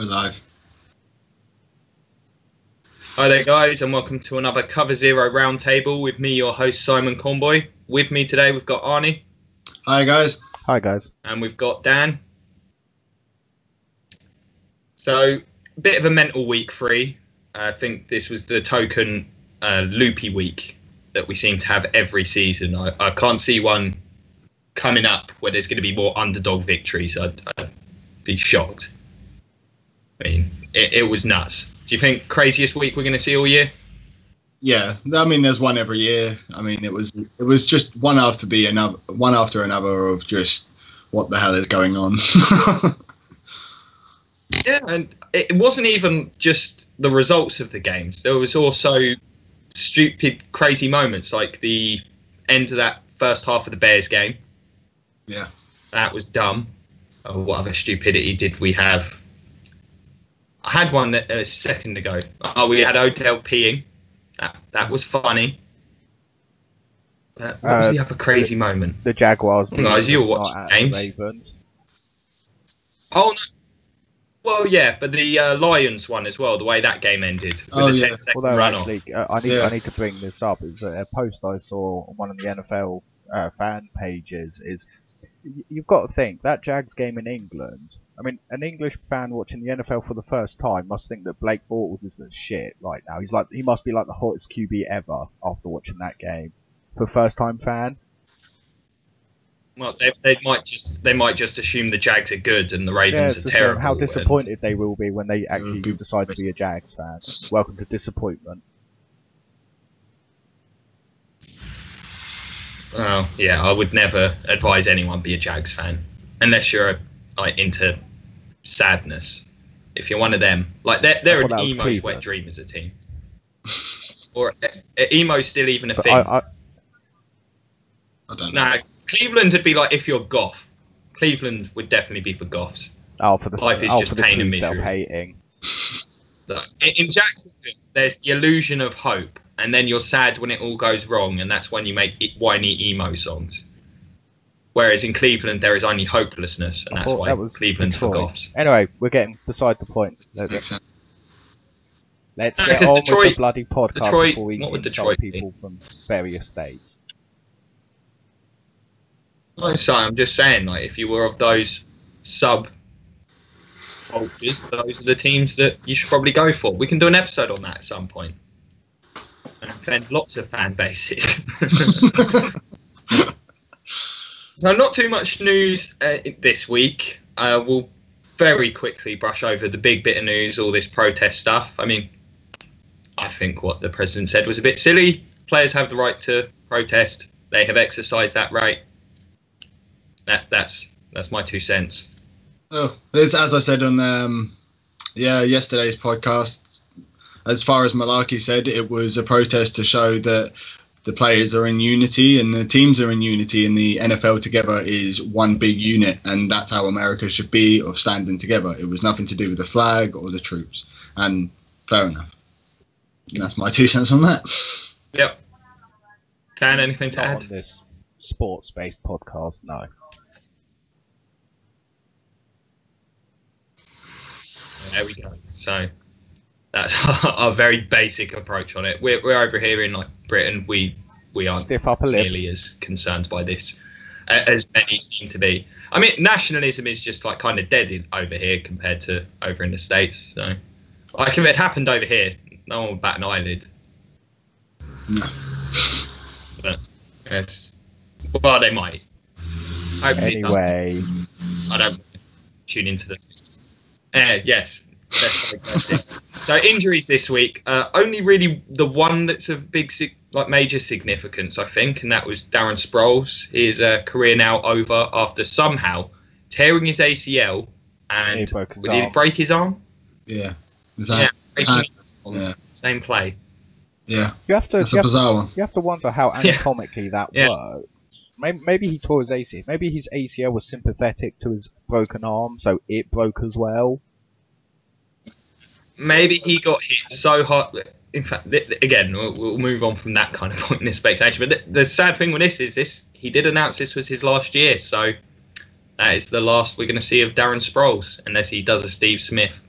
We're live. Hi there, guys, and welcome to another Cover Zero Roundtable with me, your host, Simon Cornboy. With me today, we've got Arnie. Hi, guys. Hi, guys. And we've got Dan. So, a bit of a mental week for you. I think this was the token loopy week that we seem to have every season. I can't see one coming up where there's going to be more underdog victories. I'd be shocked. I mean, it was nuts. Do you think craziest week we're going to see all year? Yeah, I mean, there's one every year. I mean, it was just one after another of just what the hell is going on. Yeah, and it wasn't even just the results of the games. There was also stupid, crazy moments, like the end of that first half of the Bears game. Yeah, that was dumb. What other stupidity did we have? I had one a second ago. We had Odell peeing. That was funny. What was the other crazy moment? The Jaguars. Guys, you were watching games. Ravens. Oh no. Well, yeah, but the Lions one as well. The way that game ended with a 10-second runoff. Actually, I need to bring this up. It's a post I saw on one of the NFL fan pages. Is you've got to think that Jags game in England. I mean, an English fan watching the NFL for the first time must think that Blake Bortles is the shit right now. He must be like the hottest QB ever after watching that game. For a first-time fan. Well, they might just assume the Jags are good and the Ravens are terrible. How disappointed they will be when they actually decide to be a Jags fan. Welcome to disappointment. Oh yeah, I would never advise anyone be a Jags fan unless you're into sadness. If you're one of them, they're an emo's wet dream as a team. Or emo's still even a thing. I don't know. Nah, Cleveland would be like if you're Goff. Cleveland would definitely be for Goffs. Life is just pain and misery. Self-hating. In Jacksonville, there's the illusion of hope, and then you're sad when it all goes wrong, and that's when you make whiny emo songs. Whereas in Cleveland, there is only hopelessness, and that's why Cleveland's for Goffs. Anyway, we're getting beside the point. Let's get on with the bloody podcast before we insult people from various states. No, so I'm just saying, if you were of those sub-cultures, those are the teams that you should probably go for. We can do an episode on that at some point. And offend lots of fan bases. So not too much news this week. We'll very quickly brush over the big bit of news, all this protest stuff. I mean, I think what the president said was a bit silly. Players have the right to protest. They have exercised that right. That's my 2 cents. Oh, as I said on yesterday's podcast, as far as Malarkey said, it was a protest to show that the players are in unity and the teams are in unity, and the NFL together is one big unit, and that's how America should be, of standing together. It was nothing to do with the flag or the troops, and fair enough. And that's my 2 cents on that. Yep. Dan, anything to add? On this sports-based podcast, no. There we go. So that's our very basic approach on it. We're over here in Britain. We aren't nearly as concerned by this as many seem to be. I mean, nationalism is just kind of dead over here compared to over in the States. So, if it happened over here, no one would bat an eyelid. No. But yes, well, they might. Hopefully anyway, I don't tune into this. Yes. So injuries this week. Only really the one that's of big, major significance, I think, and that was Darren Sproles. His career now over after somehow tearing his ACL and did he break his arm? Yeah. Same play. Yeah. That's a bizarre one. You have to wonder how anatomically that worked. Maybe he tore his ACL. Maybe his ACL was sympathetic to his broken arm, so it broke as well. Maybe he got hit so hard. In fact, again, we'll move on from that kind of pointless speculation. But the sad thing with this he did announce this was his last year, so that is the last we're going to see of Darren Sproles, unless he does a Steve Smith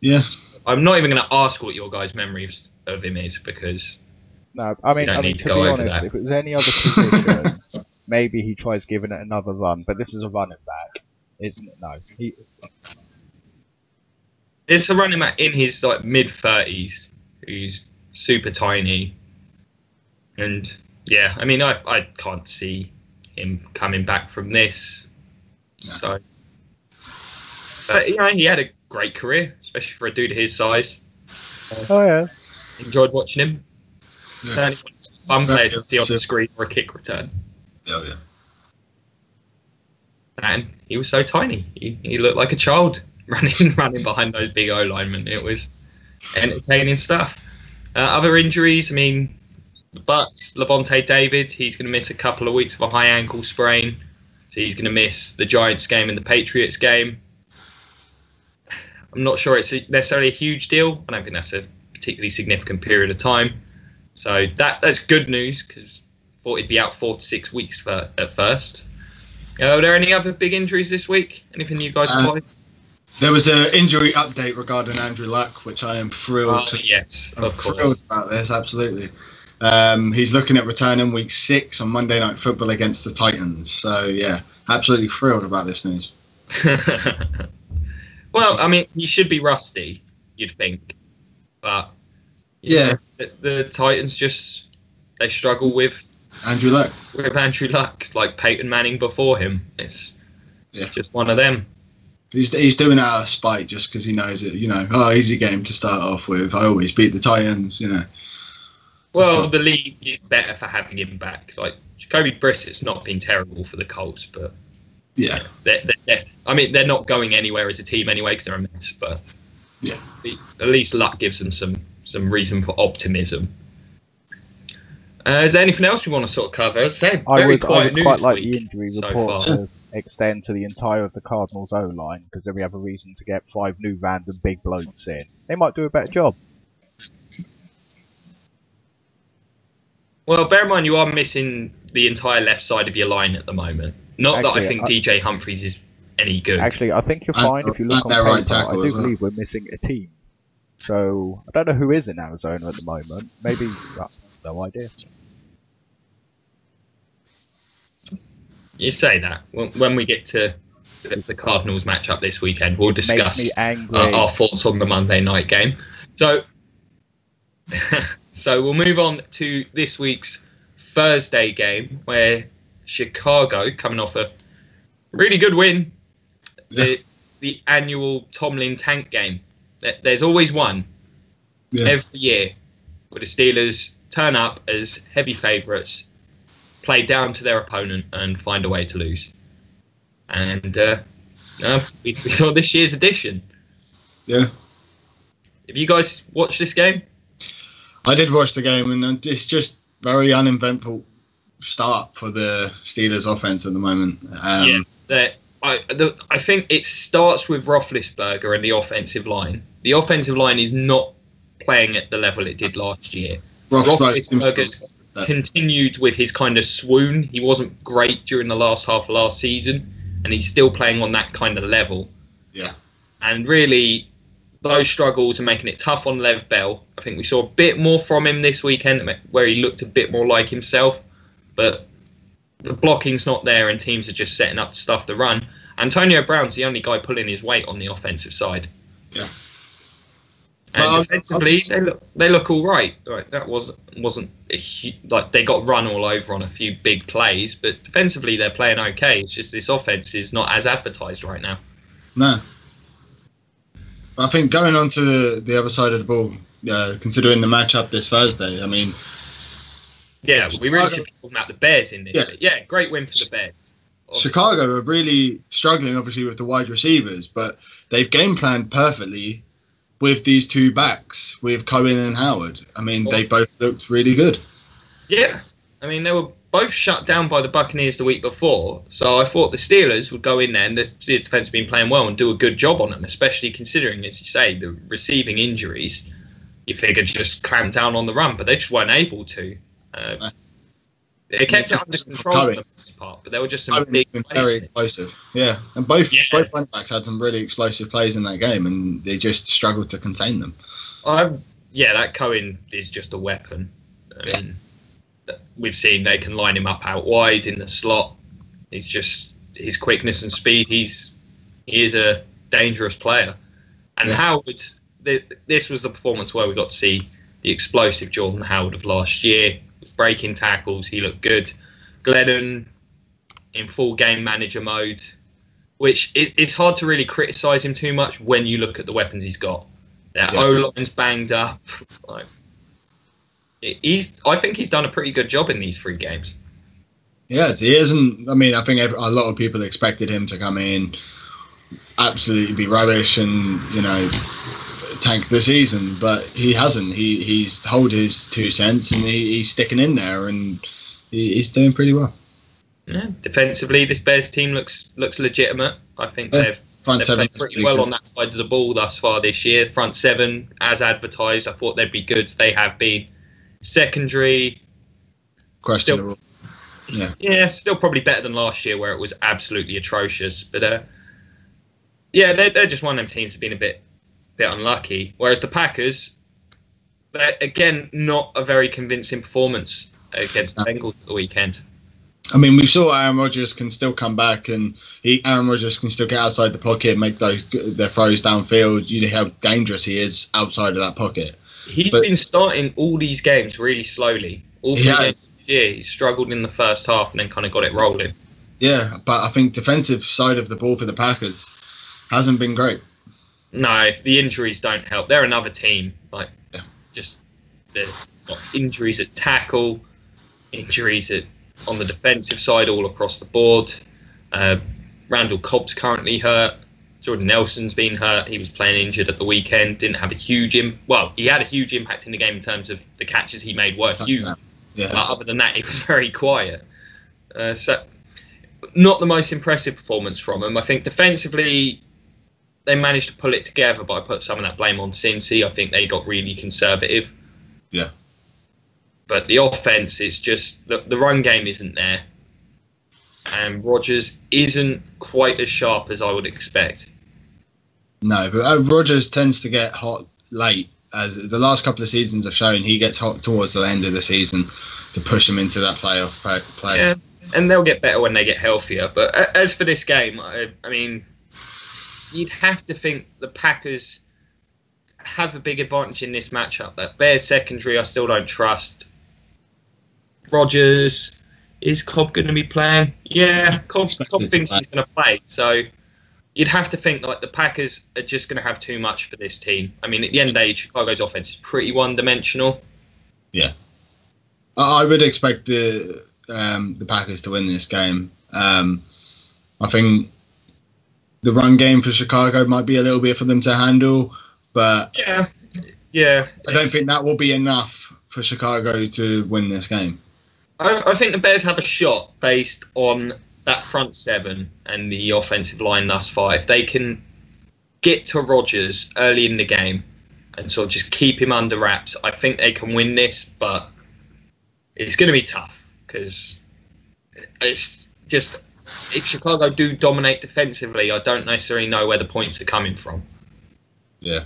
Yeah. I'm not even going to ask what your guys' memory of him is, because no, I mean to be honest, if it was any other position, maybe he tries giving it another run. But this is a running back, isn't it? No, it's a running back in his like mid-30s who's super tiny, and yeah, I mean I can't see him coming back from this. No. So, but you know, he had a great career, especially for a dude his size. Oh yeah, enjoyed watching him. Yeah. Fun players to see on the screen for a kick return. Oh yeah. And he was so tiny. He looked like a child running behind those big O linemen. It was entertaining stuff. Other injuries, I mean, the Bucks, Levante David, he's going to miss a couple of weeks with a high ankle sprain. So he's going to miss the Giants game and the Patriots game. I'm not sure it's necessarily a huge deal. I don't think that's a particularly significant period of time. So that's good news, because I thought he'd be out 4 to 6 weeks at first. Are there any other big injuries this week? Anything you guys spotted? There was an injury update regarding Andrew Luck, which I am thrilled to. Yes, of course. Thrilled about this, absolutely. He's looking at returning week 6 on Monday Night Football against the Titans. So, yeah, absolutely thrilled about this news. Well, I mean, he should be rusty, you'd think. But, yeah, the Titans they struggle with Andrew Luck. Like Peyton Manning before him. It's just one of them. He's doing it out of spite, just because he knows it. You know, easy game to start off with. I always beat the Titans. You know. Well, the league is better for having him back. Like Jacoby Brissett's not been terrible for the Colts, but yeah, they're not going anywhere as a team anyway, because they're a mess. But yeah, at least Luck gives them some reason for optimism. Is there anything else we want to sort of cover? I would quite like the injury report to extend to the entire of the Cardinals O-line, because then we have a reason to get 5 new random big blokes in. They might do a better job. Well, bear in mind you are missing the entire left side of your line at the moment. Not that I think DJ Humphries is any good. Actually, I think you're fine if you look on paper. Right tackle, I do believe we're missing a team. So, I don't know who is in Arizona at the moment. Maybe, no idea. You say that. When we get to the Cardinals matchup this weekend, we'll discuss our thoughts on the Monday night game. So we'll move on to this week's Thursday game, where Chicago, coming off a really good win, the annual Tomlin tank game. There's always one every year where the Steelers turn up as heavy favourites, play down to their opponent, and find a way to lose. And we saw this year's edition. Yeah. Have you guys watched this game? I did watch the game, and it's just very uneventful start for the Steelers offense at the moment. I think it starts with Roethlisberger and the offensive line. The offensive line is not playing at the level it did last year. Roethlisberger's continued with his kind of swoon. He wasn't great during the last half of last season, and he's still playing on that kind of level. Yeah. And really, those struggles are making it tough on Lev Bell. I think we saw a bit more from him this weekend, where he looked a bit more like himself, but the blocking's not there, and teams are just setting up to stuff the run. Antonio Brown's the only guy pulling his weight on the offensive side. Yeah. And defensively, they look all right. That wasn't like they got run all over on a few big plays, but defensively they're playing okay. It's just this offense is not as advertised right now. No. I think going on to the other side of the ball, considering the matchup this Thursday, I mean... Yeah, we really should be talking about the Bears in this. Yeah, great win for the Bears. Chicago are really struggling, obviously, with the wide receivers, but they've game planned perfectly with these two backs, with Cohen and Howard. I mean, they both looked really good. Yeah. I mean, they were both shut down by the Buccaneers the week before, so I thought the Steelers would go in there, and the Steelers defense have been playing well, and do a good job on them, especially considering, as you say, the receiving injuries. You figured just clamp down on the run, but they just weren't able to. They kept it under control for the most part, but there were just some big plays. Very explosive. Yeah, and both running backs had some really explosive plays in that game, and they just struggled to contain them. That Cohen is just a weapon. I mean, we've seen they can line him up out wide in the slot. He's just his quickness and speed. He is a dangerous player. And Howard, this was the performance where we got to see the explosive Jordan Howard of last year. Breaking tackles, he looked good. Glennon in full game manager mode, which it's hard to really criticise him too much when you look at the weapons he's got. O-line's banged up. I think he's done a pretty good job in these 3 games. Yes, he isn't. I mean, I think a lot of people expected him to come in, absolutely be rubbish, and tank the season, but he hasn't. He's hold his 2 cents, and he's sticking in there, and he's doing pretty well. Yeah, defensively, this Bears team looks legitimate. I think they've played pretty well on that side of the ball thus far this year. Front 7, as advertised, I thought they'd be good. They have been. Secondary, questionable. Still probably better than last year, where it was absolutely atrocious. But they're just one of them teams that have been a bit unlucky. Whereas the Packers, again, not a very convincing performance against the Bengals at the weekend. I mean, we saw Aaron Rodgers can still come back, and Aaron Rodgers can still get outside the pocket and make their throws downfield. You know how dangerous he is outside of that pocket. He's been starting all these games really slowly. All 3 games this year, he struggled in the first half and then kind of got it rolling. Yeah, but I think defensive side of the ball for the Packers hasn't been great. No, the injuries don't help. They're another team. Just they've got injuries at tackle, injuries on the defensive side all across the board. Randall Cobb's currently hurt. Jordan Nelson's been hurt. He was playing injured at the weekend. Didn't have a huge he had a huge impact in the game in terms of the catches he made were huge. Yeah. But other than that, he was very quiet. So not the most impressive performance from him. I think defensively, they managed to pull it together, but I put some of that blame on Cincy. I think they got really conservative. Yeah. But the offense is just the run game isn't there. And Rodgers isn't quite as sharp as I would expect. No, but Rodgers tends to get hot late. As the last couple of seasons have shown, he gets hot towards the end of the season to push him into that playoff play. Yeah, and they'll get better when they get healthier. But as for this game, I mean, you'd have to think the Packers have a big advantage in this matchup. That Bears secondary, I still don't trust. Rodgers, is Cobb going to be playing? Yeah, Cobb thinks he's going to play. So you'd have to think like the Packers are just going to have too much for this team. I mean, at the end of the day, Chicago's offense is pretty one-dimensional. Yeah, I would expect the Packers to win this game. I think the run game for Chicago might be a little bit for them to handle, but yeah, I don't think that will be enough for Chicago to win this game. I think the Bears have a shot based on that front 7 and the offensive line thus far. If they can get to Rodgers early in the game and sort of just keep him under wraps, I think they can win this, but it's going to be tough because it's just if Chicago do dominate defensively, I don't necessarily know where the points are coming from. Yeah.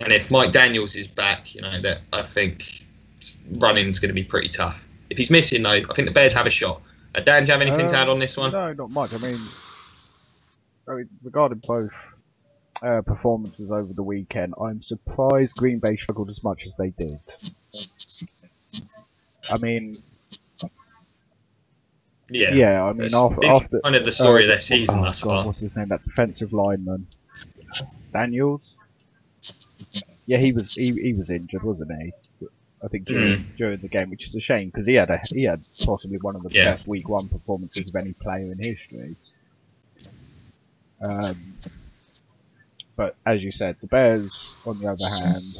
And if Mike Daniels is back, that I think running's going to be pretty tough. If he's missing, though, I think the Bears have a shot. Dan, do you have anything to add on this one? No, not much. I mean regarding both performances over the weekend, I'm surprised Green Bay struggled as much as they did. I mean, yeah. I mean, after kind of the story of their season thus far. What's his name? That defensive lineman, Daniels. Yeah, he was injured, wasn't he? I think during the game, which is a shame because he had possibly one of the best Week 1 performances of any player in history. But as you said, the Bears, on the other hand,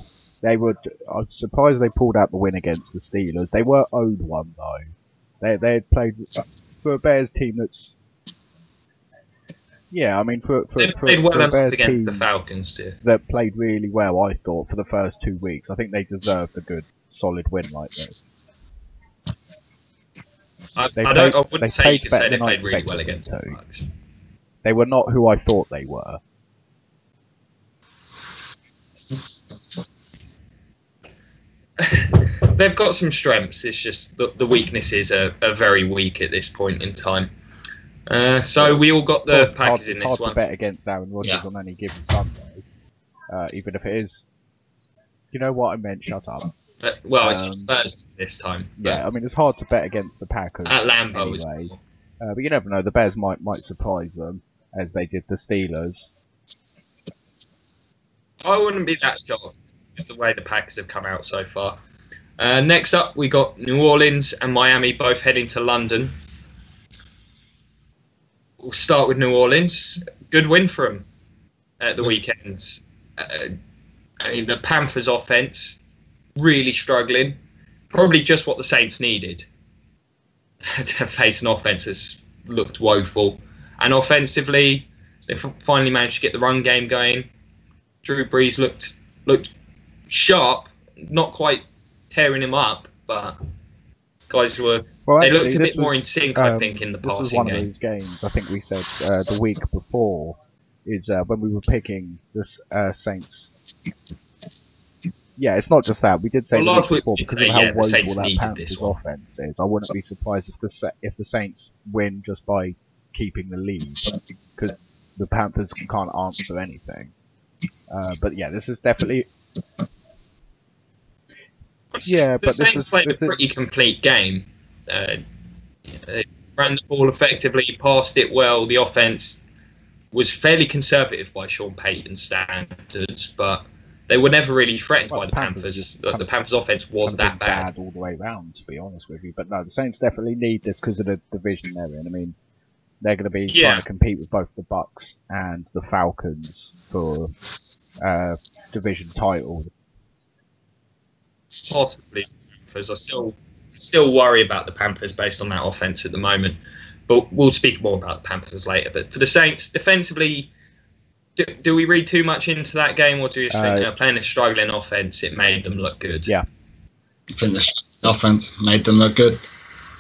I'm surprised they pulled out the win against the Steelers. They were owed one though. They had played for a Bears team that's. Yeah, I mean, for a Bears team the Falcons too. That played really well, I thought, for the first 2 weeks. I think they deserved a good, solid win like this. I wouldn't say you could say they played really well against the Bucks. They were not who I thought they were. They've got some strengths. It's just the weaknesses are very weak at this point in time. So we all got the Packers in this one. It's hard to bet against Aaron Rodgers on any given Sunday, even if it is. You know what I meant? Shut up. It's Thursday this time. Yeah, I mean it's hard to bet against the Packers at Lambeau anyway. But you never know. The Bears might surprise them as they did the Steelers. I wouldn't be that shocked with the way the Packers have come out so far. Next up, we got New Orleans and Miami both heading to London. We'll start with New Orleans. Good win for them at the weekends. I mean, the Panthers' offense really struggling. Probably just what the Saints needed to face an offense that's looked woeful. And offensively, they finally managed to get the run game going. Drew Brees looked sharp, not quite tearing him up, but guys looked a bit more in sync, I think, in the passing game. This was one of those games, I think we said the week before, is when we were picking the Saints. Yeah, it's not just that. We did say last week before because of how woeful that Panthers offense is. I wouldn't be surprised if the Saints win just by keeping the lead, because the Panthers can't answer anything. But yeah, this is definitely. Yeah, but the Saints played a pretty complete game. They ran the ball effectively, passed it well. The offense was fairly conservative by Sean Payton's standards, but they were never really threatened by the Panthers. The Panthers' offense was that bad all the way around, to be honest with you. But no, the Saints definitely need this because of the division they're in. I mean, they're going to be trying to compete with both the Bucks and the Falcons for division title. Possibly, because I still worry about the Panthers based on that offense at the moment. But we'll speak more about the Panthers later. But for the Saints, defensively, do we read too much into that game, or do you think playing a struggling offense, it made them look good? Yeah, I think the offense made them look good.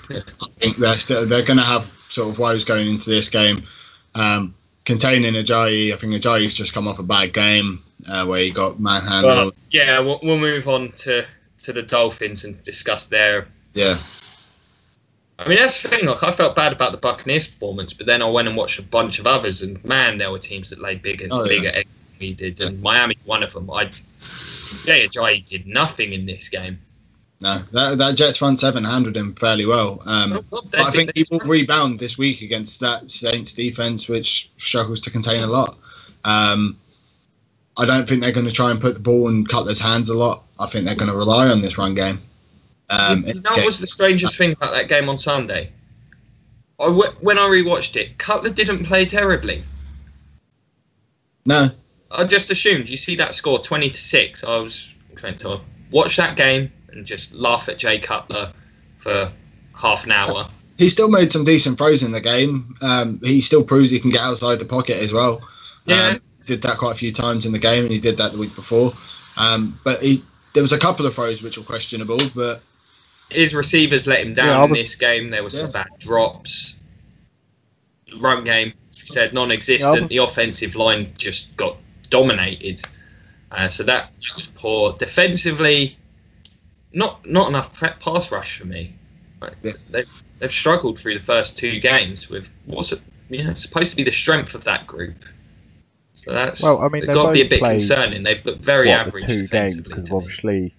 I think they're going to have sort of woes going into this game. Containing Ajayi, I think Ajayi's just come off a bad game where he got manhandled. We'll move on to the Dolphins and discuss their. Yeah. I mean, that's the thing. Like, I felt bad about the Buccaneers' performance, but then I went and watched a bunch of others, and man, there were teams that laid bigger eggs than we did, and Miami, one of them. Jay Ajayi did nothing in this game. No, that Jets front seven handled him fairly well. But I think he will rebound this week against that Saints defense, which struggles to contain a lot. I don't think they're going to try and put the ball in Cutler's hands a lot. I think they're going to rely on this run game. That was the strangest thing about that game on Sunday. When I rewatched it, Cutler didn't play terribly. No. I just assumed. You see that score, 20-6. I was going to watch that game and just laugh at Jay Cutler for half an hour. He still made some decent throws in the game. He still proves he can get outside the pocket as well. Yeah. Did that quite a few times in the game, and he did that the week before. But there was a couple of throws which were questionable, but his receivers let him down in this game. There were some bad drops. Run game, as we said, non-existent. The offensive line just got dominated. So that was poor. Defensively, not enough pass rush for me. They've struggled through the first two games with what's supposed to be the strength of that group. So that's they've got to be a bit concerning. They've looked very average. The two games because obviously.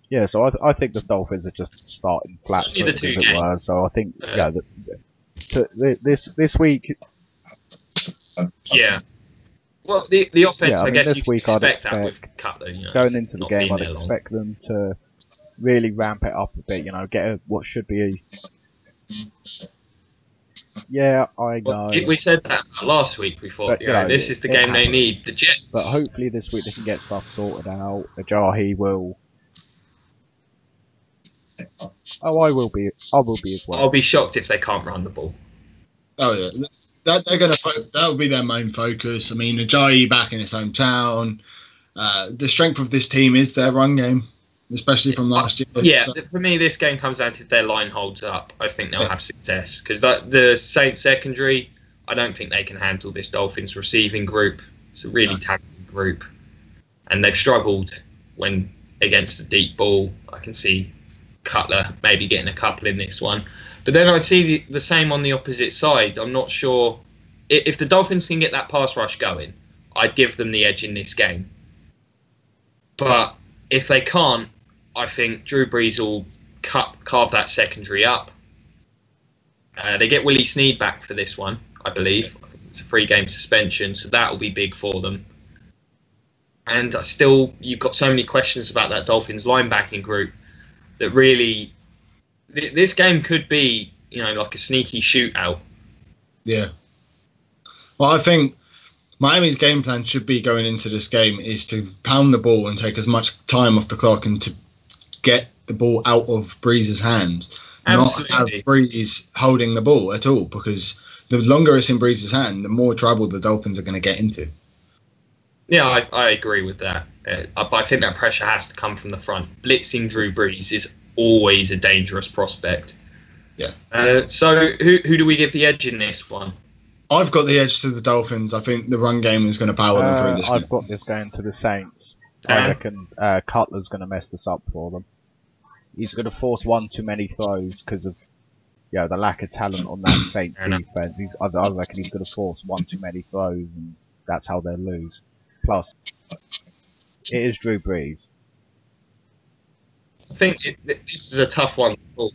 Yeah, so I think the Dolphins are just starting flat, as it were. So I think this week. Yeah. Well, the offense. I guess this you week could I'd expect that with Cutler. Going into the game, I'd expect them to really ramp it up a bit. Get what should be Yeah, I know. We said that last week. We thought, this is the game they need. The Jets. But hopefully this week they can get stuff sorted out. Ajayi will. Oh, I will be as well. I'll be shocked if they can't run the ball. Oh yeah, that will be their main focus. I mean, Ajayi back in his hometown. The strength of this team is their run game. especially from last year. Yeah, So, for me, this game comes down to if their line holds up. I think they'll have success because the Saints secondary, I don't think they can handle this Dolphins receiving group. It's a really talented group, and they've struggled when against the deep ball. I can see Cutler maybe getting a couple in this one, but then I see the same on the opposite side. I'm not sure if the Dolphins can get that pass rush going. I'd give them the edge in this game, but if they can't, I think Drew Brees will carve that secondary up. They get Willie Snead back for this one, I believe. I think it's a 3-game suspension, so that will be big for them. And you've got so many questions about that Dolphins linebacking group that really, this game could be, like a sneaky shootout. Yeah. Well, I think Miami's game plan should be going into this game is to pound the ball and take as much time off the clock and to get the ball out of Brees' hands. Absolutely. Not have Brees holding the ball at all, because the longer it's in Brees' hand, the more trouble the Dolphins are going to get into. Yeah, I agree with that. But I think that pressure has to come from the front. Blitzing Drew Brees is always a dangerous prospect. Yeah. So who do we give the edge in this one? I've got the edge to the Dolphins. I think the run game is going to power them through this. I've got this going to the Saints. I reckon Cutler's going to mess this up for them. He's going to force one too many throws because of the lack of talent on that Saints defense. I reckon he's going to force one too many throws, and that's how they'll lose. Plus, it is Drew Brees. I think this is a tough one to call,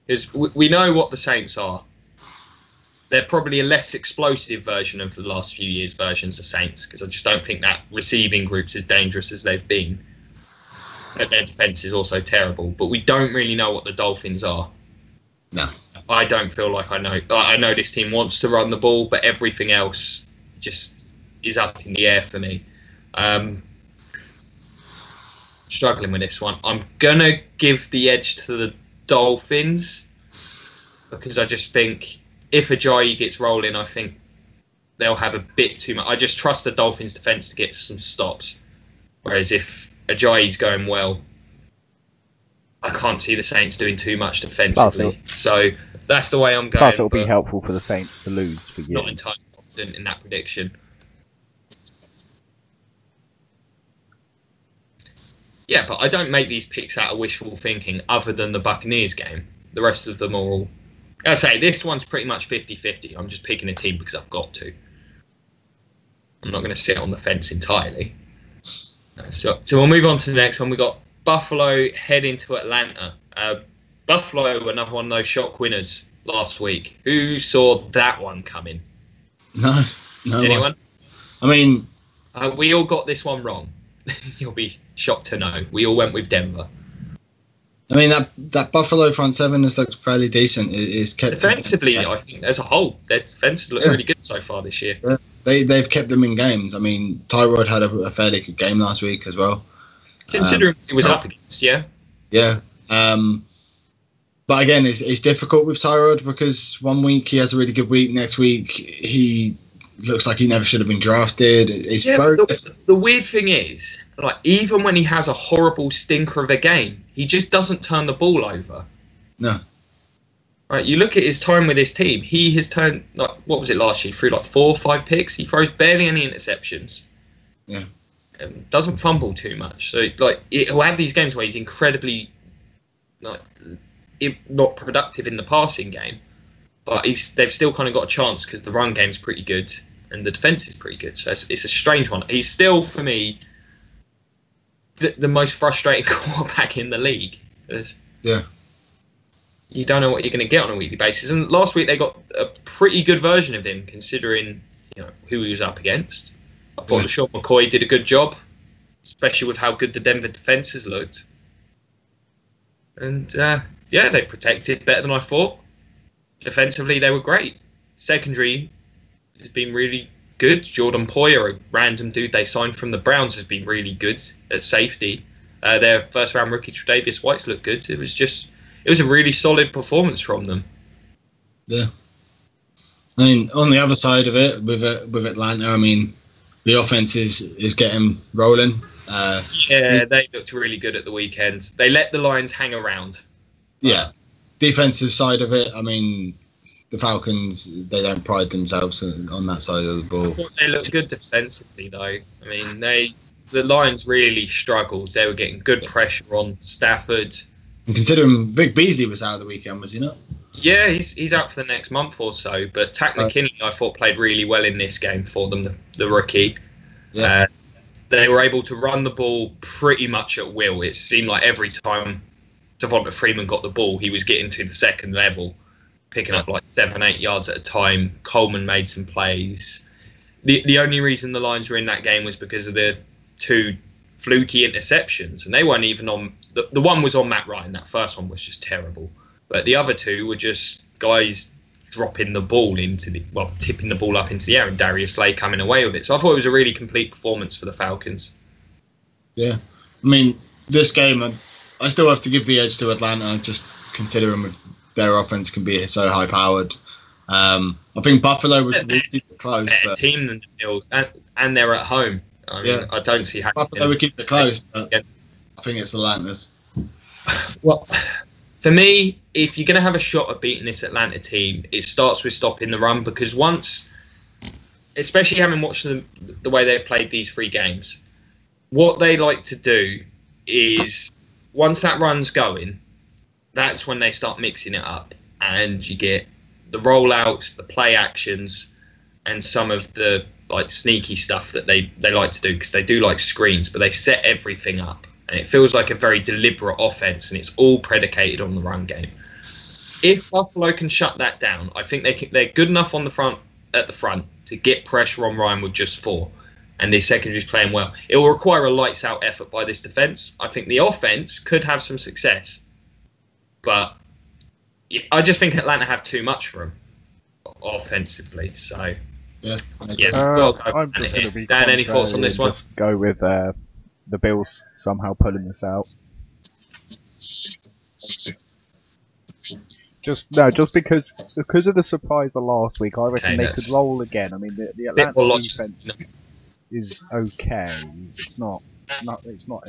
because we know what the Saints are. They're probably a less explosive version of the last few years' versions of Saints, because I just don't think that receiving group's as dangerous as they've been. But their defense is also terrible. But we don't really know what the Dolphins are. No. I don't feel like I know. I know this team wants to run the ball, but everything else just is up in the air for me. Struggling with this one. I'm going to give the edge to the Dolphins, because I just think if Ajayi gets rolling, I think they'll have a bit too much. I just trust the Dolphins' defense to get some stops. Whereas if Ajayi's going well, I can't see the Saints doing too much defensively. So that's the way I'm going. Plus, it'll be helpful for the Saints to lose for you. Not entirely confident in that prediction. Yeah, but I don't make these picks out of wishful thinking other than the Buccaneers game. The rest of them are all... I say, this one's pretty much 50-50. I'm just picking a team because I've got to. I'm not going to sit on the fence entirely. So we'll move on to the next one. We've got Buffalo heading to Atlanta. Buffalo, another one of those shock winners last week. Who saw that one coming? No Anyone? one. I mean... we all got this one wrong. You'll be shocked to know. We all went with Denver. I mean, that Buffalo front seven has looked fairly decent. It's kept defensively, I think as a whole, their defense has looked really good so far this year. Yeah. They've kept them in games. I mean, Tyrod had a fairly good game last week as well. Considering he was up against, yeah. Yeah. But again, it's difficult with Tyrod because one week he has a really good week, next week he looks like he never should have been drafted. The weird thing is, like, even when he has a horrible stinker of a game, he just doesn't turn the ball over. No. Right, you look at his time with his team, he has turned, like, what was it last year? He threw like 4 or 5 picks. He throws barely any interceptions. Yeah. Doesn't fumble too much. So, like, he'll have these games where he's incredibly, like, not productive in the passing game, but they've still kind of got a chance because the run game's pretty good and the defense is pretty good. So it's a strange one. He's still, for me, the most frustrating quarterback in the league. Yeah. You don't know what you're going to get on a weekly basis. And last week they got a pretty good version of him, considering who he was up against. I thought LaShawn McCoy did a good job, especially with how good the Denver defenses looked. And they protected better than I thought. Defensively, they were great. Secondary has been really good. Jordan Poyer, a random dude they signed from the Browns, has been really good at safety. Their first-round rookie Tre'Davious White's looked good. It was a really solid performance from them. Yeah. I mean, on the other side of it, with Atlanta, I mean, the offense is getting rolling. Yeah, they looked really good at the weekend. They let the Lions hang around. Yeah, defensive side of it. I mean, the Falcons, they don't pride themselves on that side of the ball. I thought they looked good defensively, though. I mean, the Lions really struggled. They were getting good pressure on Stafford. And considering Vic Beasley was out of the weekend, was he not? Yeah, he's out for the next month or so. But Takk McKinley, I thought, played really well in this game for them, the rookie. Yeah. They were able to run the ball pretty much at will. It seemed like every time Devonta Freeman got the ball, he was getting to the second level, picking up like 7-8 yards at a time. Coleman made some plays. The only reason the Lions were in that game was because of the 2 fluky interceptions, and they weren't even on. The one was on Matt Ryan. That first one was just terrible, but the other 2 were just guys dropping the ball tipping the ball up into the air, and Darius Slay coming away with it. So I thought it was a really complete performance for the Falcons. Yeah, I mean, this game, I still have to give the edge to Atlanta, just considering their offense can be so high powered. I think Buffalo was really close, better team than the Bills, and they're at home. I mean, I don't see how Buffalo would keep it close, but I think it's Atlanta's. Well, for me, if you're going to have a shot at beating this Atlanta team, it starts with stopping the run, because once, especially having watched the way they've played these 3 games, what they like to do is once that run's going, that's when they start mixing it up, and you get the rollouts, the play actions, and some of the like sneaky stuff that they like to do, because they do like screens, but they set everything up, and it feels like a very deliberate offense, and it's all predicated on the run game. If Buffalo can shut that down, I think they're good enough at the front to get pressure on Ryan with just 4, and the secondary's playing well. It will require a lights out effort by this defense. I think the offense could have some success, but I just think Atlanta have too much for them offensively. So yeah, I'm just going to be Dan, any thoughts on this one? Just go with the Bills somehow pulling this out. Just because of the surprise of last week, I reckon they could roll again. I mean, the Atlanta defense is okay. It's not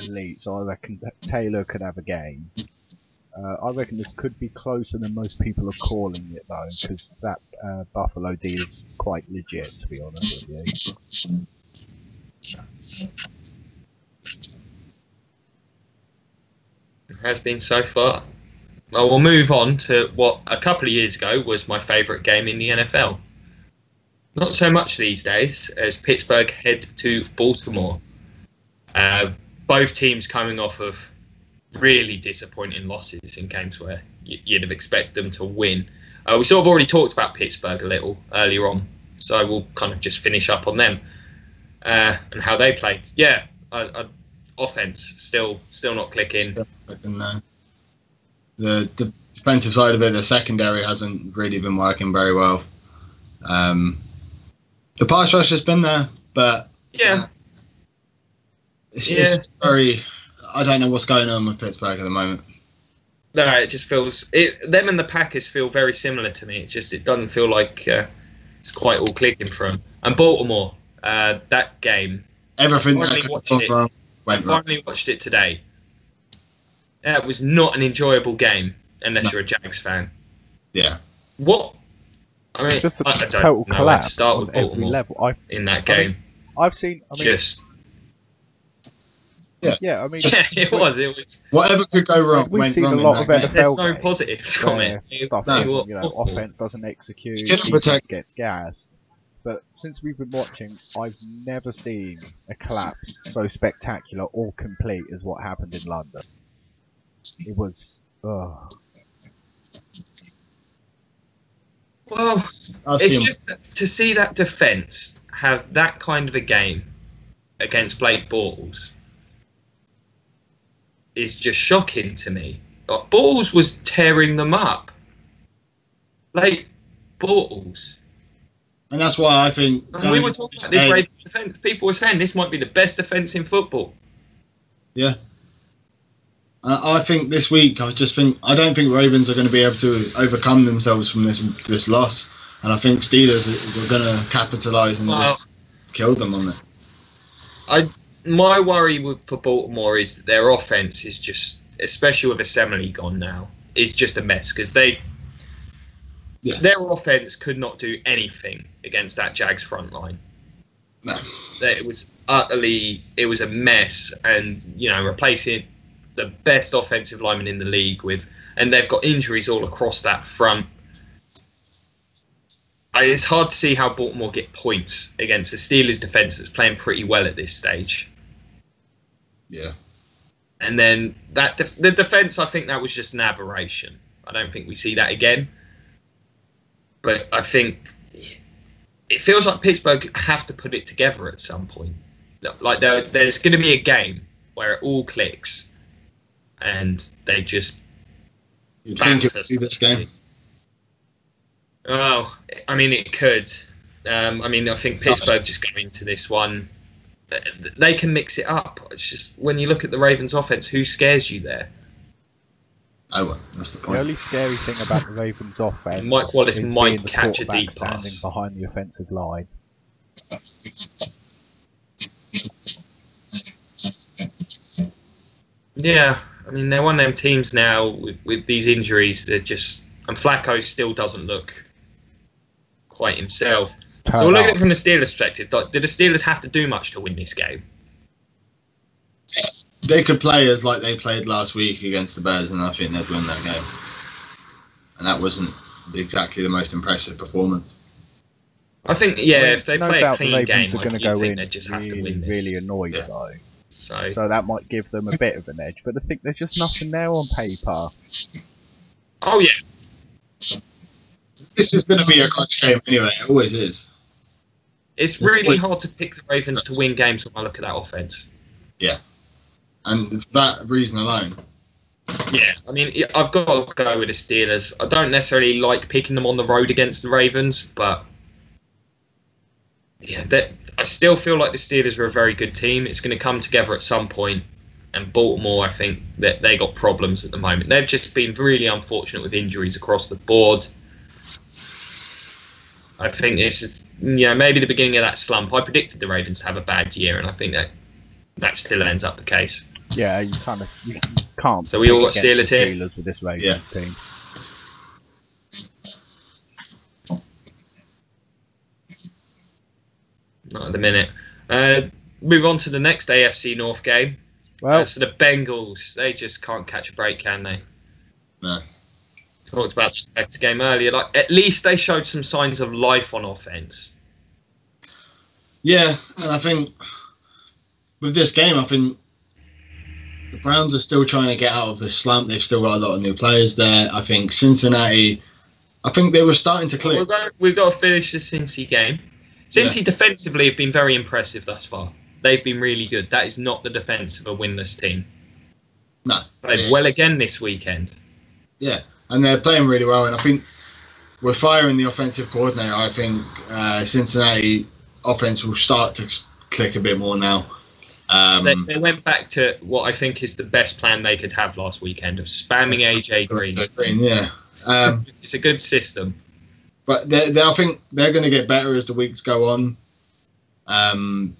elite, so I reckon Taylor could have a game. I reckon this could be closer than most people are calling it, though, because that Buffalo D is quite legit, to be honest with you. It has been so far. Well, we'll move on to what a couple of years ago was my favourite game in the NFL. Not so much these days, as Pittsburgh head to Baltimore. Both teams coming off of really disappointing losses in games where you'd have expected them to win. We sort of already talked about Pittsburgh a little earlier on, so we'll kind of just finish up on them and how they played. Yeah, offense still not clicking. Still clicking, no. The defensive side of it, the secondary hasn't really been working very well. The pass rush has been there, but it's very. I don't know what's going on with Pittsburgh at the moment. No, it just feels them and the Packers feel very similar to me. It doesn't feel like it's quite all clicking for them. And Baltimore, that game. Everything I finally watched it today. It was not an enjoyable game unless you're a Jags fan. Yeah. What? I mean, it's just a total collapse start with on every level. In that game. I've seen. Yeah, I mean, it was. Whatever could go wrong. We've seen a lot of NFL. There's no positives from it. Offense doesn't execute. Defense gets gassed. But since we've been watching, I've never seen a collapse so spectacular or complete as what happened in London. It was. Well, it's just to see that defense have that kind of a game against Blake Bortles is just shocking to me. Bortles was tearing them up. Blake Bortles. And that's why I think... we were talking about this Ravens defence. People were saying this might be the best defence in football. Yeah. I think this week, I don't think Ravens are going to be able to overcome themselves from this loss. And I think Steelers are going to capitalise and just kill them on it. my worry for Baltimore is that their offense is just, especially with Assembly gone now, is just a mess because their offense could not do anything against that Jags front line. No. It was a mess, and replacing the best offensive lineman in the league and they've got injuries all across that front. It's hard to see how Baltimore get points against the Steelers' defense that's playing pretty well at this stage. Yeah. And then the defense, I think that was just an aberration. I don't think we see that again. But I think it feels like Pittsburgh have to put it together at some point. Like there's going to be a game where it all clicks, and they just. You'd think it would be this game. Oh, I mean, it could. I think Pittsburgh just going into this one. They can mix it up. It's just when you look at the Ravens' offense, who scares you there? Oh, well, that's the point. The only scary thing about the Ravens' offense Mike Wallace is might being the catch a quarterback deep pass standing behind the offensive line. Yeah, I mean, they're one of them teams now with these injuries. They're just, and Flacco still doesn't look quite himself. So we'll look at it from the Steelers' perspective. Did the Steelers have to do much to win this game? They could play as like they played last week against the Bears, and I think they'd win that game. And that wasn't exactly the most impressive performance. I think, if they play a clean the game, Ravens are going to go in they just have to win this. really annoyed though. So that might give them a bit of an edge. But I think there's just nothing there on paper. Oh yeah. This is going to be a close game anyway. It always is. It's really hard to pick the Ravens to win games when I look at that offense. Yeah. And for that reason alone. Yeah, I mean, I've got to go with the Steelers. I don't necessarily like picking them on the road against the Ravens, but I still feel like the Steelers are a very good team. It's going to come together at some point. And Baltimore, I think that they got problems at the moment. They've just been really unfortunate with injuries across the board. I think this is, maybe the beginning of that slump. I predicted the Ravens to have a bad year, and I think that still ends up the case. Yeah, you can't. So we all got Steelers here. Steelers with this Ravens team. Not at the minute. Move on to the next AFC North game. Well, so the Bengals, they just can't catch a break, can they? No. Talked about the next game earlier. Like, at least they showed some signs of life on offense. Yeah, and I think with this game, I think the Browns are still trying to get out of this slump. They've still got a lot of new players there. I think Cincinnati, I think they were starting to click. We've got to finish the Cincy game. Cincy defensively have been very impressive thus far. They've been really good. That is not the defense of a winless team. No. Played well again this weekend. Yeah, and they're playing really well. And I think we're firing the offensive coordinator. I think Cincinnati offense will start to click a bit more now. They went back to what I think is the best plan they could have last weekend of spamming AJ Green. Yeah. It's a good system. But I think they're going to get better as the weeks go on.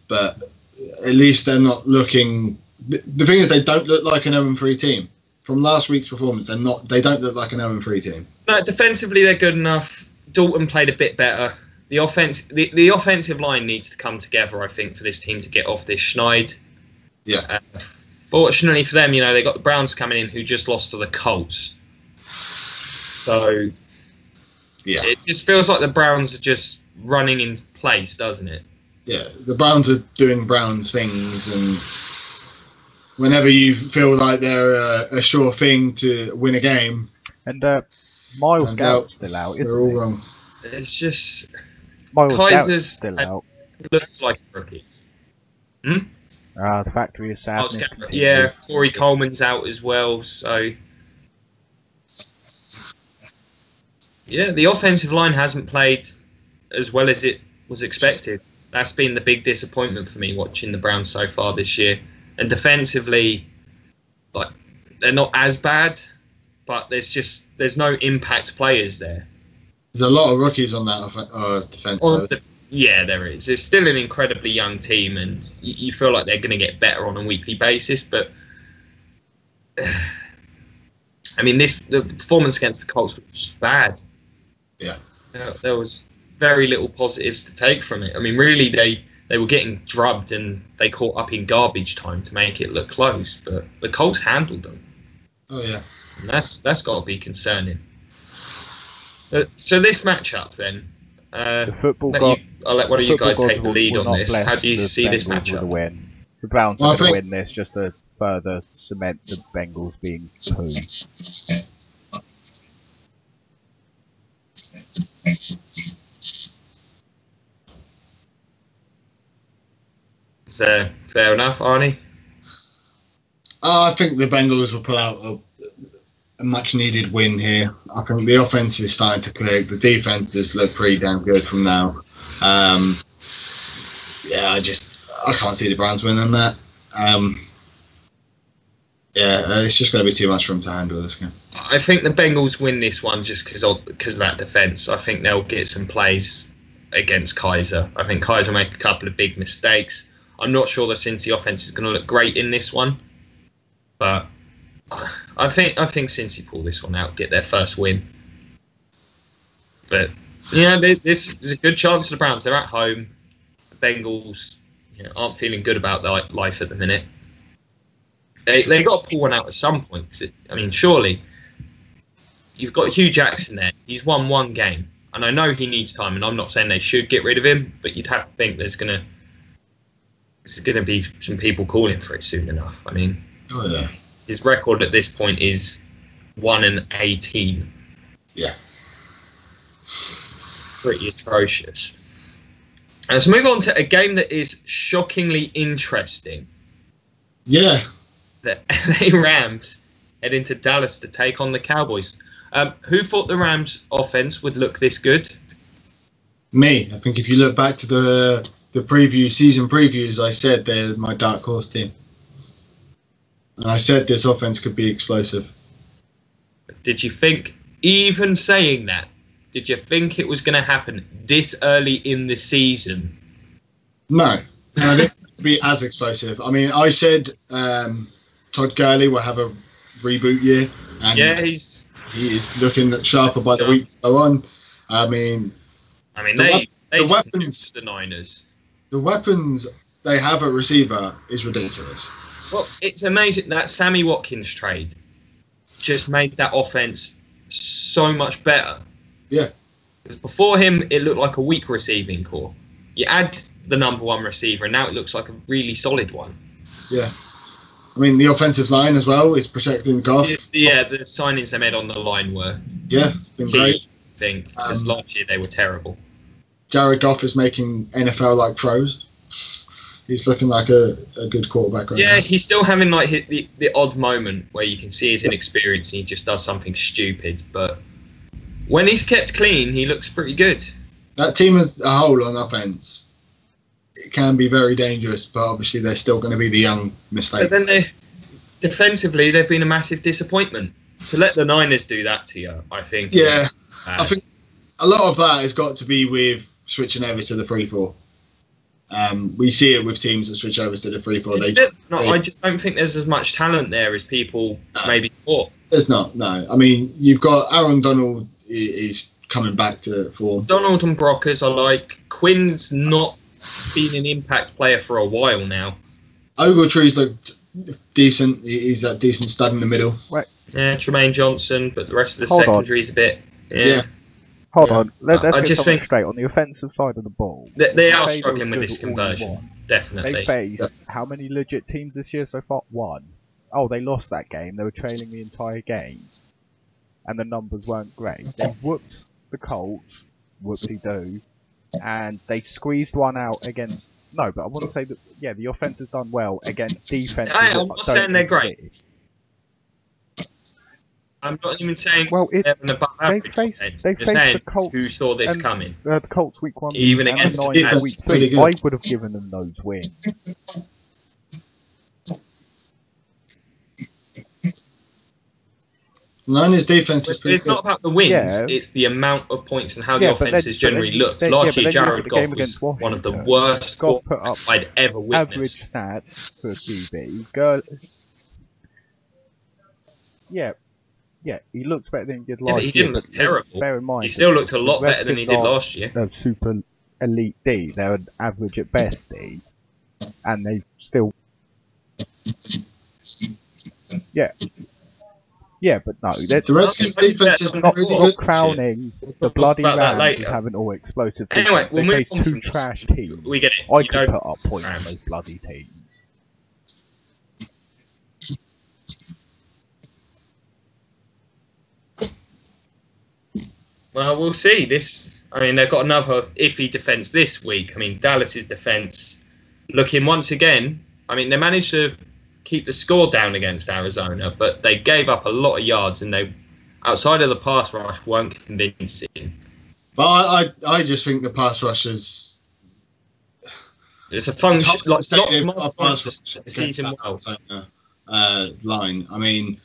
But at least they're not looking. The thing is, they don't look like an 0-3 team. From last week's performance, they don't look like an 0-3 team. No, defensively they're good enough. Dalton played a bit better. The offensive line needs to come together, I think, for this team to get off this schneid. Yeah. Fortunately for them, they got the Browns coming in who just lost to the Colts. So it just feels like the Browns are just running in place, doesn't it? Yeah, the Browns are doing Browns things, and whenever you feel like they're a sure thing to win a game. And Miles Garrett's still out, isn't They're all wrong. It's just Miles Garrett's Kaiser's still out. Looks like a rookie. The factory of sadness continues. Yeah, Corey Coleman's out as well, so yeah, the offensive line hasn't played as well as it was expected. That's been the big disappointment for me watching the Browns so far this year. And defensively, they're not as bad, but there's no impact players there. There's a lot of rookies on that defense. Yeah, there is. It's still an incredibly young team, and you feel like they're going to get better on a weekly basis. But I mean, the performance against the Colts was just bad. Yeah, there was very little positives to take from it. I mean, really, they were getting drubbed, and they caught up in garbage time to make it look close. But the Colts handled them. Oh yeah, and that's got to be concerning. So this matchup then. The football god. I'll let one of you guys take the lead on this. How do you see this matchup? Win. The Browns are going to win this just to further cement the Bengals being poo. Is fair enough, Arnie? I think the Bengals will pull out a much-needed win here. I think the offense is starting to click. The defense does look pretty damn good from now. Yeah, I can't see the Browns winning that. It's just going to be too much for them to handle this game. I think the Bengals win this one just because of that defense. I think they'll get some plays against Kaiser. I think Kaiser will make a couple of big mistakes. I'm not sure the Cincy offense is going to look great in this one, but I think Cincy pull this one out, get their first win. But this is a good chance for the Browns. They're at home. The Bengals aren't feeling good about their life at the minute. They got to pull one out at some point. Surely you've got Hugh Jackson there. He's won one game, and I know he needs time. And I'm not saying they should get rid of him, but you'd have to think there's gonna be some people calling for it soon enough. I mean, oh yeah. His record at this point is 1-18. Yeah. Pretty atrocious. And let's move on to a game that is shockingly interesting. Yeah. The LA Rams head into Dallas to take on the Cowboys. Who thought the Rams offense would look this good? Me. I think if you look back to the season previews, I said they're my dark horse team. And I said this offense could be explosive. Did you think, even saying that, did you think it was going to happen this early in the season? No, I didn't think it would be as explosive. I mean, I said Todd Gurley will have a reboot year. And yeah, he is looking sharper by the weeks go on. The weapons, the Niners. The weapons they have at receiver is ridiculous. Well, it's amazing that Sammy Watkins trade just made that offense so much better. Yeah. Because before him, it looked like a weak receiving core. You add the number one receiver, and now it looks like a really solid one. Yeah. I mean, the offensive line as well is protecting Goff. Yeah, the signings they made on the line were been great. I think because last year they were terrible. Jared Goff is making NFL-like throws. He's looking like a good quarterback right now. Yeah, he's still having like the odd moment where you can see his inexperience and he just does something stupid. But when he's kept clean, he looks pretty good. That team as a whole on offense, it can be very dangerous, but obviously they're still going to be the young mistakes. But then defensively, they've been a massive disappointment. To let the Niners do that to you, I think. Yeah, I think a lot of that has got to be with switching over to the 3-4. We see it with teams that switch over to the 3-4. I just don't think there's as much talent there as people maybe thought. There's not, no. I mean, you've got Aaron Donald is coming back to form. Donald and Brockers I like. Quinn's not been an impact player for a while now. Ogletree's looked decent. He's that decent stud in the middle. Right. Yeah, Tremaine Johnson, but the rest of the secondary's a bit... Yeah. Hold on, let's get something straight. On the offensive side of the ball, they are struggling with this conversion, definitely. They faced how many legit teams this year so far? One. Oh, they lost that game. They were trailing the entire game, and the numbers weren't great. They whooped the Colts, whoopsie-doo, and they squeezed one out against... No, but I want to say that, yeah, the offense has done well against defenses. I'm not saying they're great. I'm not even saying they're an above average offense. They faced the Colts. Who saw this coming? The Colts week 1, even against the Niners week 3. I would have given them those wins. Niners defense is pretty It's good. not about the wins, Yeah. it's the amount of points and how the offenses generally looked. Last Last year, year, Jared Goff was one of the worst Goff put up I'd ever average witnessed. stats for QB. Yeah, he looks better than he did Yeah, last but he didn't year. look terrible. Bear in mind, He still looked a lot the better than he did Redskins last year. are a super elite D. They're an average at best D, and they still. Yeah, but no, The Redskins defense is not, pretty not good. crowning We'll the talk bloody about that Rams as later. having all explosive Anyway, defense. we'll They move face on two from this. trash teams. We get it. I You could don't put up points on Rams. those bloody teams. Well, we'll see. They've got another iffy defence this week. I mean, Dallas's defence looking once again. I mean, they managed to keep the score down against Arizona, but they gave up a lot of yards, and they, outside of the pass rush, weren't convincing. But I just think the pass rush is. It's a function. It's hard to say Not if much a fun pass to rush against season that well. Line. I mean,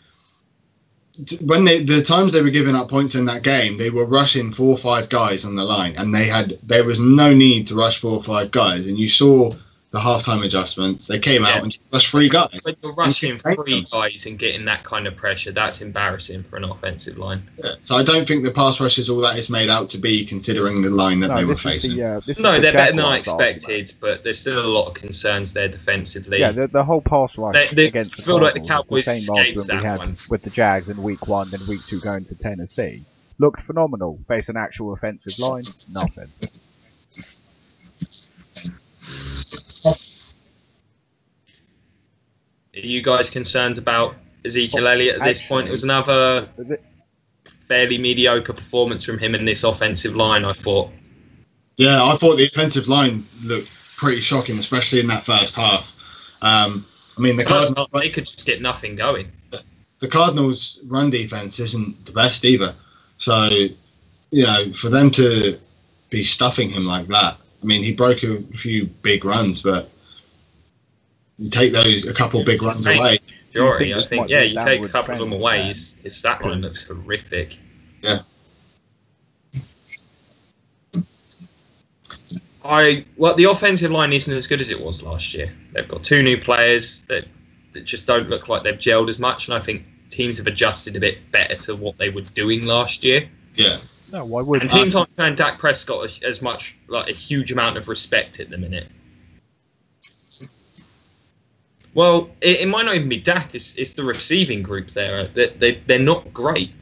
when the times they were giving up points in that game, they were rushing 4 or 5 guys on the line, and there was no need to rush 4 or 5 guys. And you saw the halftime adjustments. They came out and rushed 3 guys. When you're rushing 3 guys and getting that kind of pressure, that's embarrassing for an offensive line. Yeah. So I don't think the pass rush is all that it's made out to be, considering the line that they were facing. They're better than I expected, but there's still a lot of concerns there defensively. Yeah, the whole pass rush against the I feel like the Cardinals Cowboys is the same escaped argument we that had one. with the Jags in week 1, then week 2 going to Tennessee. Looked phenomenal. Face an actual offensive line, nothing. Are you guys concerned about Ezekiel Elliott at this point? It was another fairly mediocre performance from him in this offensive line, I thought. Yeah, I thought the offensive line looked pretty shocking, especially in that first half. I mean, they could just get nothing going. The Cardinals' run defense isn't the best either. So, for them to be stuffing him like that, I mean, he broke a few big runs, but you take a couple big runs away. Majority, I think, you take a couple of them away, his stat line looks horrific. Yeah. The offensive line isn't as good as it was last year. They've got 2 new players that just don't look like they've gelled as much, and I think teams have adjusted a bit better to what they were doing last year. Yeah. No, why would? And teams aren't showing Dak Prescott as much, like a huge amount of respect at the minute. Well, it might not even be Dak. It's the receiving group there. They're not great.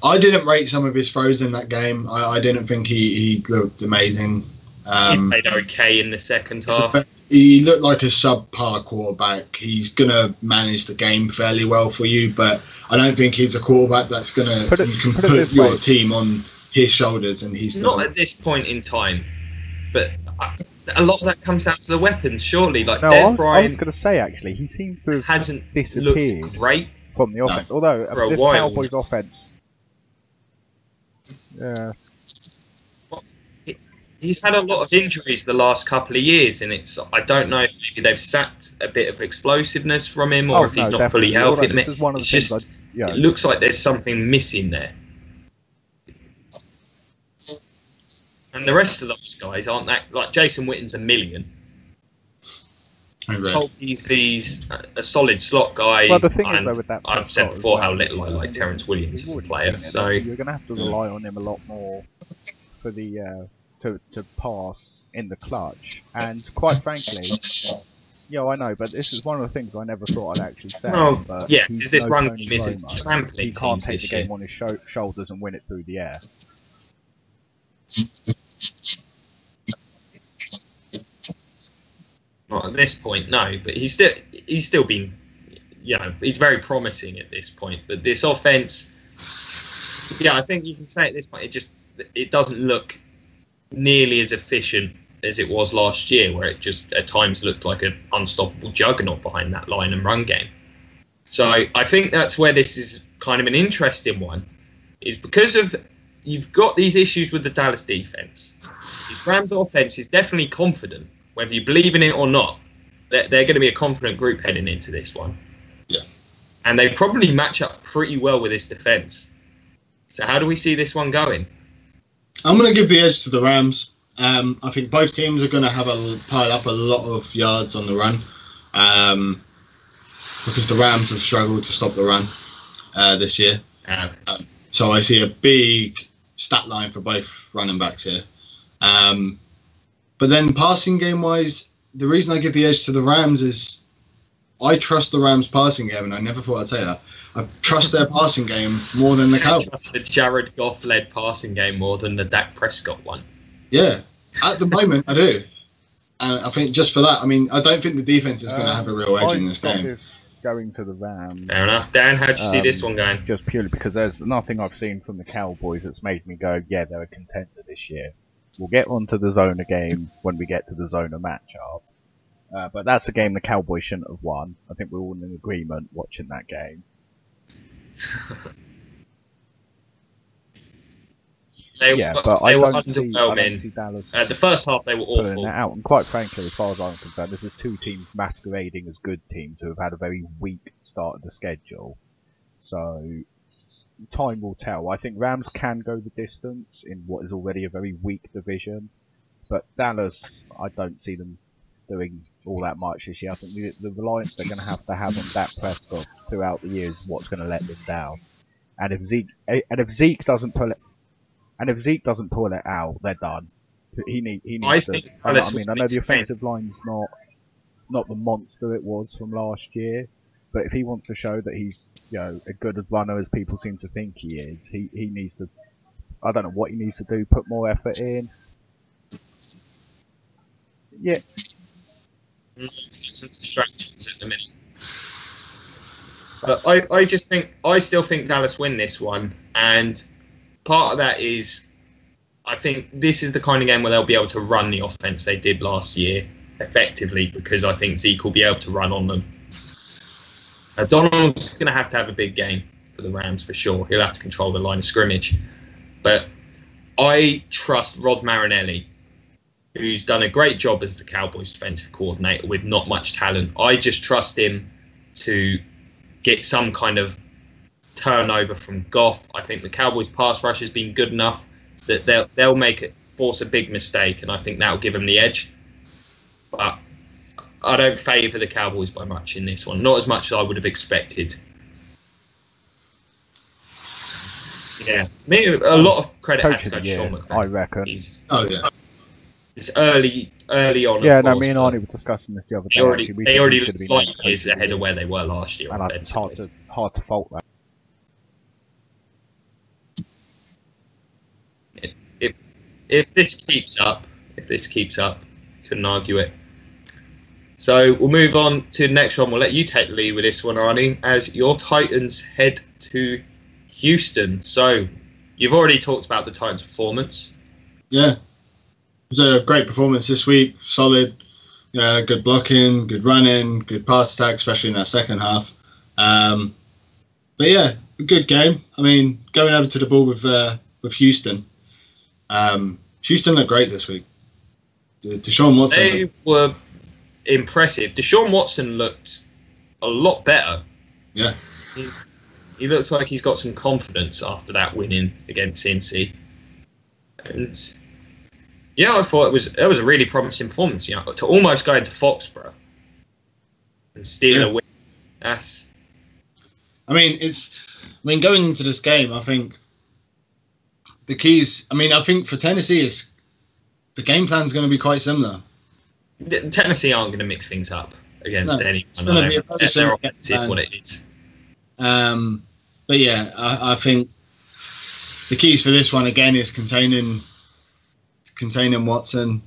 I didn't rate some of his throws in that game. I didn't think he looked amazing. He played okay in the second half. He looked like a subpar quarterback. He's going to manage the game fairly well for you, but I don't think he's a quarterback that's going to... You can put your team on his shoulders, and he's... Not at this point in time, but a lot of that comes down to the weapons, surely. Like, no, Dez Bryant I was going to say, actually, he seems to have hasn't disappeared looked great from the offense. Although, this Cowboys offense... Yeah. He's had a lot of injuries the last couple of years, and I don't know if maybe they've sapped a bit of explosiveness from him, or if he's not fully healthy. It looks like there's something missing there. And the rest of those guys aren't that, like Jason Witten's $1 million. He's a solid slot guy. Well, the thing is, though, with that, I've said before how little I like Terrence Williams as a player. So you're going to have to rely on him a lot more for the to pass in the clutch. And quite frankly, I know, but this is one of the things I never thought I'd actually say. But because this run game is trampling. He can't take the game on his shoulders and win it through the air. Not at this point, no. But he's still been, he's very promising at this point. But this offense, I think you can say at this point, it doesn't look nearly as efficient as it was last year, where it just at times looked like an unstoppable juggernaut behind that line and run game. So I think that's where this is kind of an interesting one, is because of you've got these issues with the Dallas defense. This Rams offense is definitely confident, whether you believe in it or not. They're going to be a confident group heading into this one. Yeah. and they probably match up pretty well with this defense. So how do we see this one going? I'm going to give the edge to the Rams. I think both teams are going to have pile up a lot of yards on the run, because the Rams have struggled to stop the run this year. So I see a big stat line for both running backs here. But then passing game wise, the reason I give the edge to the Rams is I trust the Rams passing game, and I never thought I'd say that. I trust their passing game more than the Cowboys. I trust the Jared Goff led passing game more than the Dak Prescott one. Yeah, at the moment I do. And I think just for that, I mean, I don't think the defense is going to have a real edge in this game. Going to the Rams. Fair enough. Dan, how do you see this one going? Just purely because there's nothing I've seen from the Cowboys that's made me go, yeah, they're a contender this year. We'll get onto the Zona game when we get to the Zona matchup. But that's a game the Cowboys shouldn't have won. I think we're all in agreement watching that game. They were underwhelming. Dallas the first half they were awful. Out. And quite frankly, as far as I'm concerned, this is two teams masquerading as good teams who have had a very weak start of the schedule. So time will tell. I think Rams can go the distance in what is already a very weak division, but Dallas, I don't see them doing all that much this year. I think the reliance they're going to have on Dak Prescott throughout the year is what's going to let them down. And if Zeke doesn't pull it out, they're done. He needs to. I know the offensive line's not the monster it was from last year, but if he wants to show that he's a good runner as people seem to think he is, he needs to. I don't know what he needs to do. Put more effort in. Yeah. Some distractions at the minute. But I still think Dallas win this one, and part of that is I think this is the kind of game where they'll be able to run the offense they did last year effectively, because I think Zeke will be able to run on them. Donald's going to have a big game for the Rams for sure. He'll have to control the line of scrimmage. But I trust Rod Marinelli, who's done a great job as the Cowboys defensive coordinator with not much talent. I just trust him to get some kind of turnover from Goff. I think the Cowboys pass rush has been good enough that they'll force a big mistake, and I think that'll give them the edge. But I don't favour the Cowboys by much in this one. Not as much as I would have expected. Yeah, a lot of credit has to go to Sean McVay. I reckon. It's early on. Yeah, no, me and Arnie were discussing this the other day. They already look years ahead of where they were last year. And it's hard to fault that. If this keeps up, couldn't argue it. So we'll move on to the next one. We'll let you take the lead with this one, Arnie, as your Titans head to Houston. So you've already talked about the Titans' performance. Yeah, it was a great performance this week. Solid, good blocking, good running, good pass attack, especially in that second half. But yeah, a good game. I mean, going over to the ball with Houston. Houston looked great this week. Deshaun Watson. They were impressive. Deshaun Watson looked a lot better. Yeah. He looks like he's got some confidence after that winning against Cincy. And yeah, I thought it was a really promising performance. To almost go into Foxborough and steal a win. Going into this game, I think the keys. I think for Tennessee, the game plan is going to be quite similar. Tennessee aren't going to mix things up against anyone. It's going to be a very similar game plan. What it is. But yeah, I think the keys for this one again is containing Watson.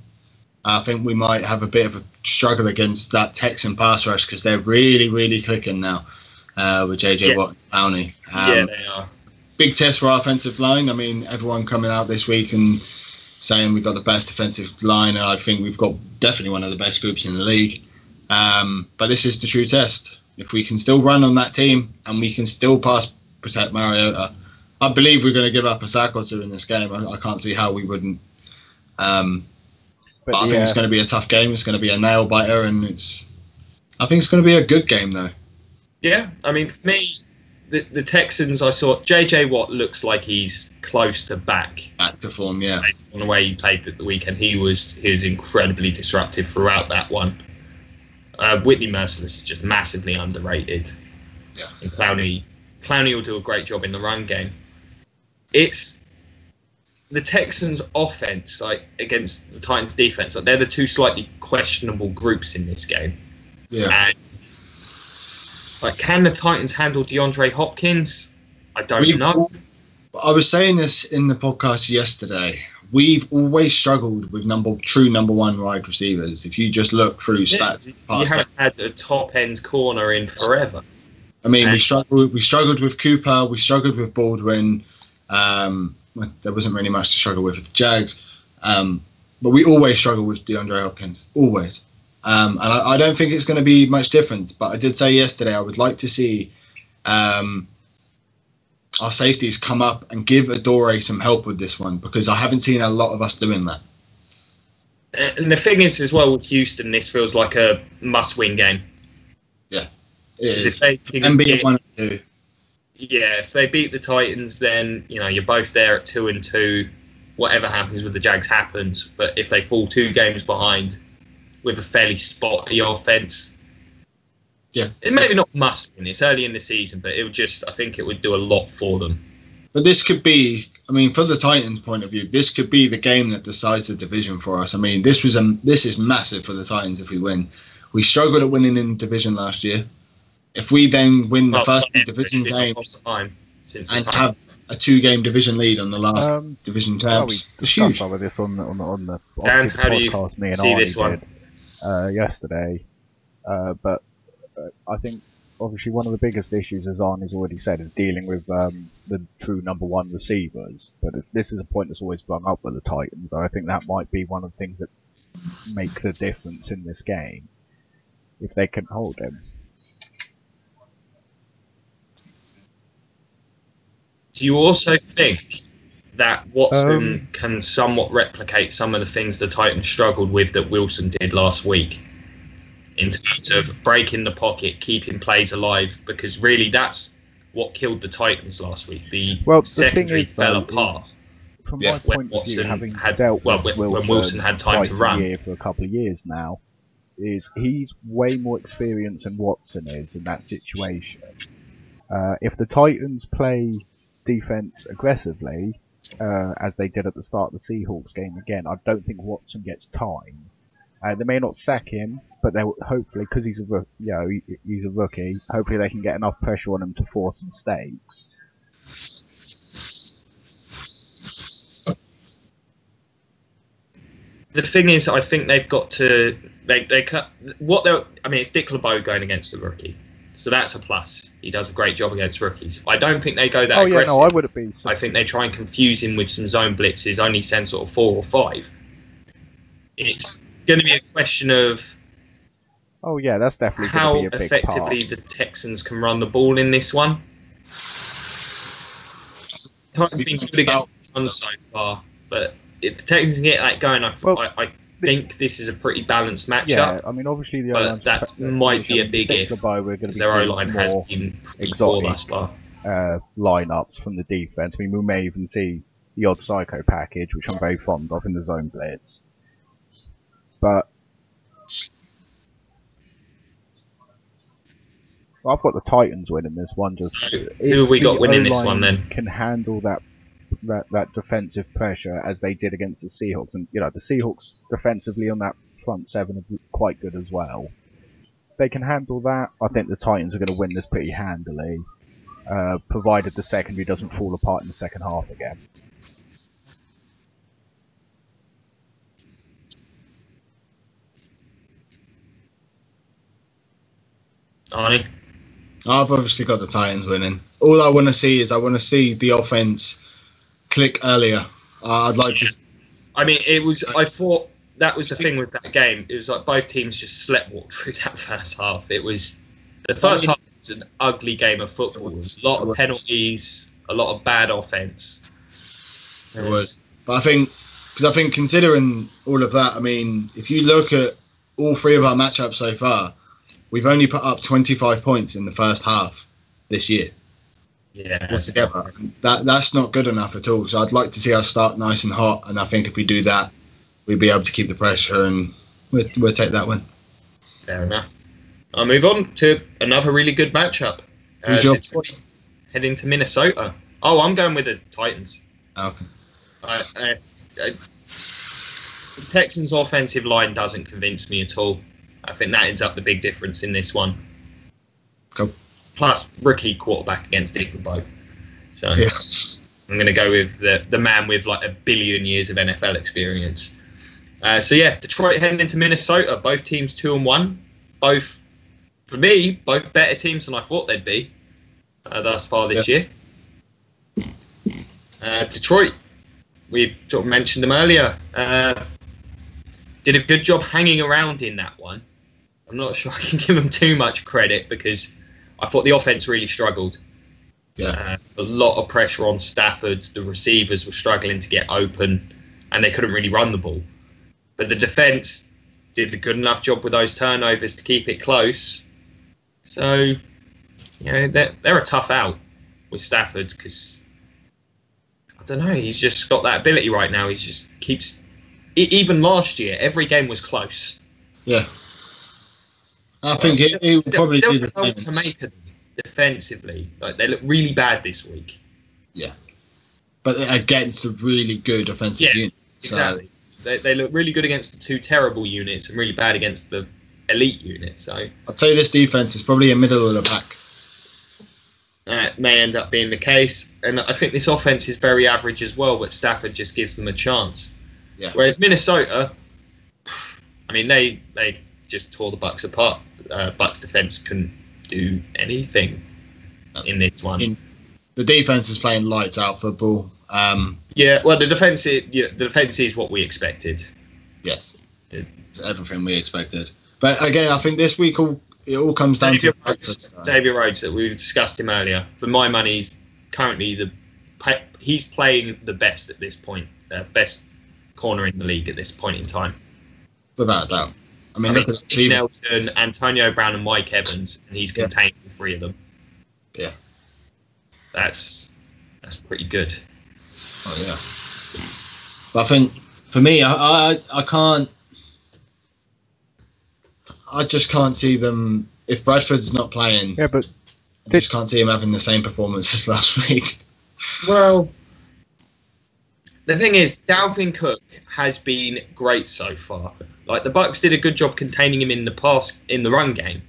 I think we might have a bit of a struggle against that Texan pass rush because they're really, really clicking now with JJ Watt and Bounty. Yeah, they are. Big test for our offensive line. I mean, everyone coming out this week and saying we've got the best defensive line, and I think we've got definitely one of the best groups in the league. But this is the true test. If we can still run on that team and we can still pass protect Mariota, I believe we're going to give up a sack or two in this game. I can't see how we wouldn't. But I think it's going to be a tough game. It's going to be a nail biter, and I think it's going to be a good game though. Yeah, I mean, for me, the Texans, I saw J.J. Watt looks like he's close to back to form. Yeah, based on the way he played at the weekend. He was incredibly disruptive throughout that one. Whitney Merciless is just massively underrated. Yeah, and Clowney will do a great job in the run game. It's the Texans' offense, like against the Titans' defense. Like, they're the two slightly questionable groups in this game. Yeah. And like, can the Titans handle DeAndre Hopkins? I don't know. I was saying this in the podcast yesterday. We've always struggled with true number one wide receivers. If you just look through stats, you haven't had a top end corner in forever. I mean, we struggled with Cooper. We struggled with Baldwin. There wasn't really much to struggle with the Jags, but we always struggle with DeAndre Hopkins. Always. And I don't think it's going to be much different. But I did say yesterday I would like to see our safeties come up and give Adore some help with this one, because I haven't seen a lot of us doing that. And the thing is, as well, with Houston, this feels like a must-win game. Yeah, it is. If they can beat 1-2. Yeah, if they beat the Titans, then you're both there at 2-2. Whatever happens with the Jags happens. But if they fall 2 games behind with a fairly spotty offense, yeah, it maybe not must win. It's early in the season, but I think it would do a lot for them. But this could be, I mean, for the Titans' point of view, this could be the game that decides the division for us. I mean, this is massive for the Titans if we win. We struggled at winning in division last year. If we then win the first division games and have a 2-game division lead on the last division champs, it's huge. With this on the Dan, how do you me and see Arnie this one? Yesterday, but I think obviously one of the biggest issues, as Arnie's already said, is dealing with the true number one receivers. But this is a point that's always brought up with the Titans. I think that might be one of the things that make the difference in this game, if they can hold him. Do you also think that Watson can somewhat replicate some of the things the Titans struggled with that Wilson did last week, in terms of breaking the pocket, keeping plays alive? Because really that's what killed the Titans last week. The secondary fell apart. From my point of view, having dealt with when Wilson had time to run for a couple of years now, is he's way more experienced than Watson is in that situation. If the Titans play defense aggressively, as they did at the start of the Seahawks game again, I don't think Watson gets time. They may not sack him, but they'll hopefully, because he's a rookie, hopefully they can get enough pressure on him to force mistakes. The thing is, I think they've got to it's Dick LeBeau going against the rookie, so that's a plus. He does a great job against rookies. I don't think they go that aggressive. I wouldn't be. I think they try and confuse him with some zone blitzes, only send sort of 4 or 5. It's going to be a question of that's definitely how going to be a big effectively the Texans can run the ball in this one. Titans been good against one so far, but if the Texans get that going, I think this is a pretty balanced matchup. Yeah, I mean, obviously that might be a big if, because their O-line has been pretty poor thus far. Lineups from the defense. I mean, we may even see the odd psycho package, which I'm very fond of in the zone blitz. But I've got the Titans winning this one. Just who have we got winning this one then? Can handle that defensive pressure as they did against the Seahawks, and the Seahawks defensively on that front 7 are quite good as well. If they can handle that, I think the Titans are going to win this pretty handily, provided the secondary doesn't fall apart in the second half again. Arnie? I've obviously got the Titans winning. All I want to see is the offense click earlier. I'd like to. I mean, I thought that was the thing with that game. It was like both teams just sleptwalked through that first half. It was the first half was an ugly game of football. A lot of penalties, a lot of bad offense. It was, but I think considering all of that, I mean, if you look at all 3 of our matchups so far, we've only put up 25 points in the first half this year. Yeah, altogether. That's not good enough at all. So I'd like to see us start nice and hot, and I think if we do that, we'll be able to keep the pressure, and we'll take that win. Fair enough. I'll move on to another really good matchup. Detroit heading to Minnesota. Oh, I'm going with the Titans. Okay. The Texans' offensive line doesn't convince me at all. I think that ends up the big difference in this one. Cool. Plus, rookie quarterback against Iguodala. So yes. I'm going to go with the man with like 1 billion years of NFL experience. Detroit heading into Minnesota. Both teams 2-1. Both, for me, both better teams than I thought they'd be thus far this year. Detroit, we sort of mentioned them earlier. Did a good job hanging around in that one. I'm not sure I can give them too much credit because I thought the offense really struggled. Yeah. A lot of pressure on Stafford. The receivers were struggling to get open, and they couldn't really run the ball. But the defense did a good enough job with those turnovers to keep it close. So, they're a tough out with Stafford because, I don't know, he's just got that ability right now. He just keeps... Even last year, every game was close. Yeah. I think he would probably do the same. To make them defensively. Like, they look really bad this week. Yeah. But against a really good offensive unit. Exactly. So. They look really good against the two terrible units and really bad against the elite unit. So I'd say this defense is probably a middle of the pack. That may end up being the case. And I think this offense is very average as well, but Stafford just gives them a chance. Yeah. Whereas Minnesota, I mean, they just tore the Bucs apart. Bucs defense couldn't do anything in this one. The defense is playing lights out football. The defense is what we expected. Yes, it's everything we expected. But again, I think this week it all comes down to Xavier Rhodes. That we discussed him earlier. For my money, he's currently he's playing the best at this point. Best corner in the league at this point in time. Without a doubt. I mean look at Steve Nelson, Antonio Brown, and Mike Evans, and he's contained all three of them. Yeah. That's pretty good. Oh yeah. But I think for me, I can't. I just can't see them if Bradford's not playing. Yeah, but I just can't see him having the same performance as last week. Well, the thing is, Dalvin Cook has been great so far. Like the Bucs did a good job containing him in the run game.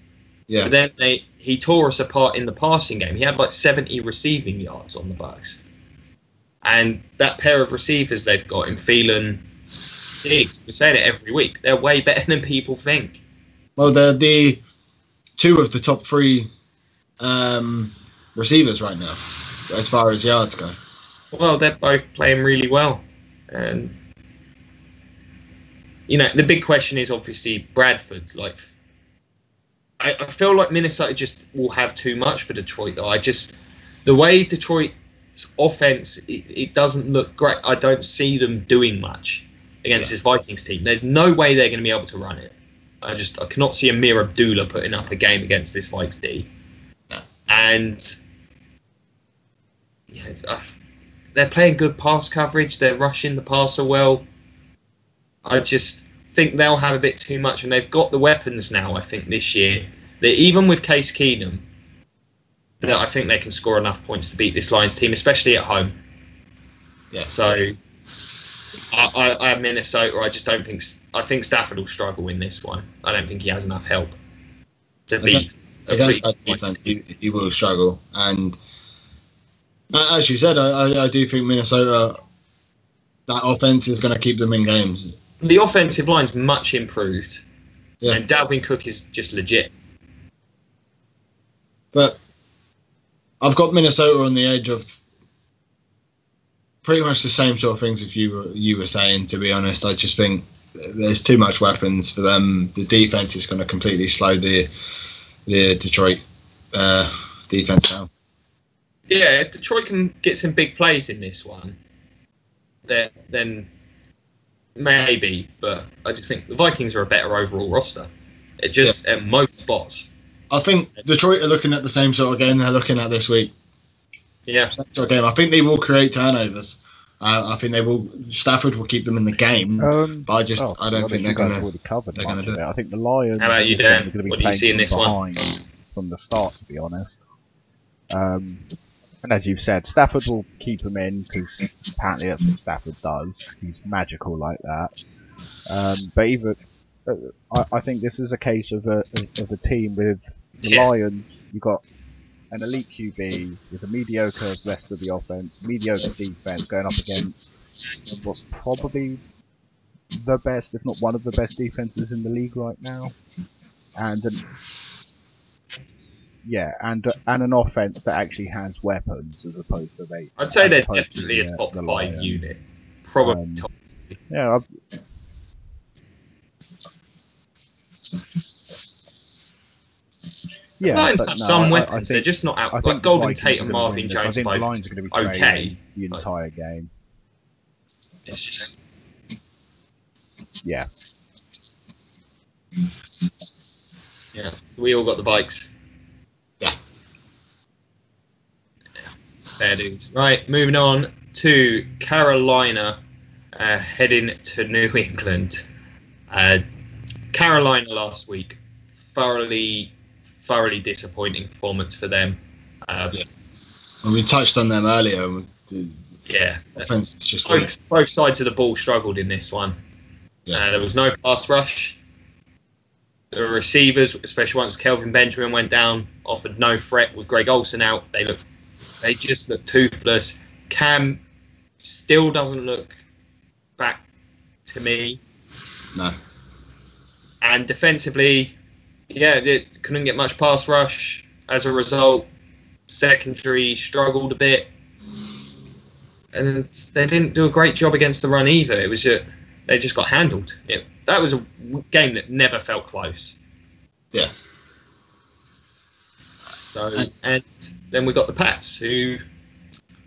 Yeah. But then he tore us apart in the passing game. He had like 70 receiving yards on the Bucs. And that pair of receivers they've got in Thielen, Diggs, we say it every week. They're way better than people think. Well, they're the two of the top three receivers right now, as far as yards go. Well, they're both playing really well. And, the big question is obviously Bradford. Like, I feel like Minnesota just will have too much for Detroit, though. The way Detroit's offense, it doesn't look great. I don't see them doing much against this Vikings team. There's no way they're going to be able to run it. I cannot see Amir Abdullah putting up a game against this Vikes D. Yeah. And they're playing good pass coverage. They're rushing the passer well. I just think they'll have a bit too much, and they've got the weapons now, I think, this year. That even with Case Keenum, that I think they can score enough points to beat this Lions team, especially at home. Yeah. So I have Minnesota. I think Stafford will struggle in this one. I don't think he has enough help to beat. Against that defense, he will struggle. And as you said, I do think Minnesota, that offense is going to keep them in games. The offensive line's much improved. Yeah. And Dalvin Cook is just legit. But I've got Minnesota on the edge of pretty much the same sort of things if you were saying, to be honest. I just think there's too much weapons for them. The defense is going to completely slow the Detroit defense down. Yeah, if Detroit can get some big plays in this one, then maybe. But I just think the Vikings are a better overall roster. At most spots, I think Detroit are looking at the same sort of game they're looking at this week. Yeah. Same sort of game. I think they will create turnovers. I think they will. Stafford will keep them in the game, but I don't think they're going to. Do it. I think the Lions. How about you, Dan? What do you see in this one? From the start, to be honest. And as you've said, Stafford will keep them in because apparently that's what Stafford does. He's magical like that. But even I think this is a case of a team with the Lions. You've got an elite QB with a mediocre rest of the offense, mediocre defense going up against what's probably the best, if not one of the best defenses in the league right now, and an offense that actually has weapons as opposed to they. I'd say they're definitely a top 5 unit, probably top. Yeah. Yeah, Lions have some weapons. They're just not out. Like Golden Tate and Marvin Jones, I think the Lions are going to be okay the entire game. It's just yeah. We all got the bikes. Yeah. Fair dudes. Right, moving on to Carolina, heading to New England. Carolina last week, thoroughly disappointing performance for them. And we touched on them earlier. Yeah, offense just both sides of the ball struggled in this one. Yeah. There was no pass rush. The receivers, especially once Kelvin Benjamin went down, offered no threat. With Greg Olsen out, they just look toothless. Cam still doesn't look back to me. No. And defensively, they couldn't get much pass rush. As a result, secondary struggled a bit. And they didn't do a great job against the run either. It was they just got handled. That was a game that never felt close. Yeah. So, and then we got the Pats, who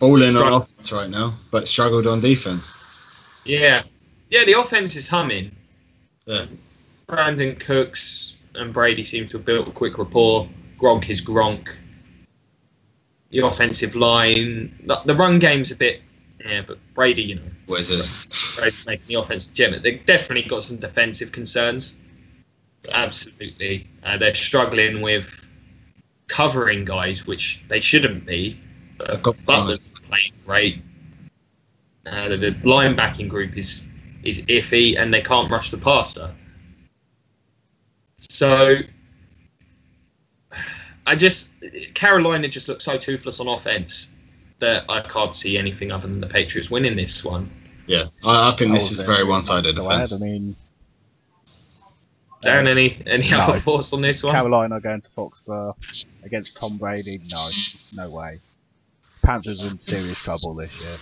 all in on offense right now, but struggled on defense. Yeah, the offense is humming. Yeah. Brandon Cooks and Brady seem to have built a quick rapport. Gronk is Gronk. The offensive line, the run game's a bit, but Brady, what is it? Brady's making the offense legitimate. They've definitely got some defensive concerns. Absolutely. They're struggling with covering guys, which they shouldn't be. Butler's playing great. The linebacking group is iffy, and they can't rush the passer. So, Carolina just looks so toothless on offense that I can't see anything other than the Patriots winning this one. Yeah, I think this is very one-sided offense. I mean, Darren, any other thoughts on this one? Carolina going to Foxborough against Tom Brady? No way. Panthers in serious trouble this year.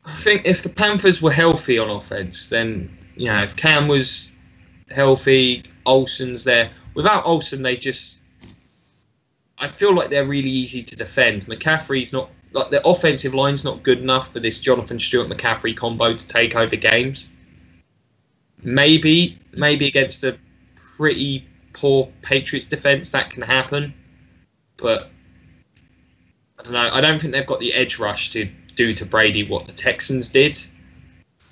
I think if the Panthers were healthy on offense, then if Cam was healthy, Olsen's there. Without Olsen, I feel like they're really easy to defend. McCaffrey's not, the offensive line's not good enough for this Jonathan Stewart-McCaffrey combo to take over games. Maybe against a pretty poor Patriots defense that can happen, but I don't know. I don't think they've got the edge rush to do to Brady what the Texans did,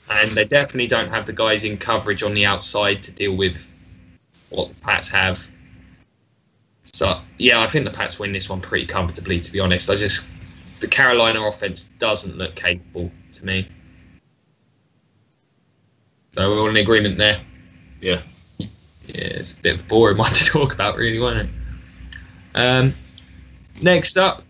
and they definitely don't have the guys in coverage on the outside to deal with what the Pats have. So I think the Pats win this one pretty comfortably, to be honest. The Carolina offense doesn't look capable to me. So we're all in agreement there. Yeah. Yeah, it's a bit of a boring one to talk about, really, wasn't it? Next up,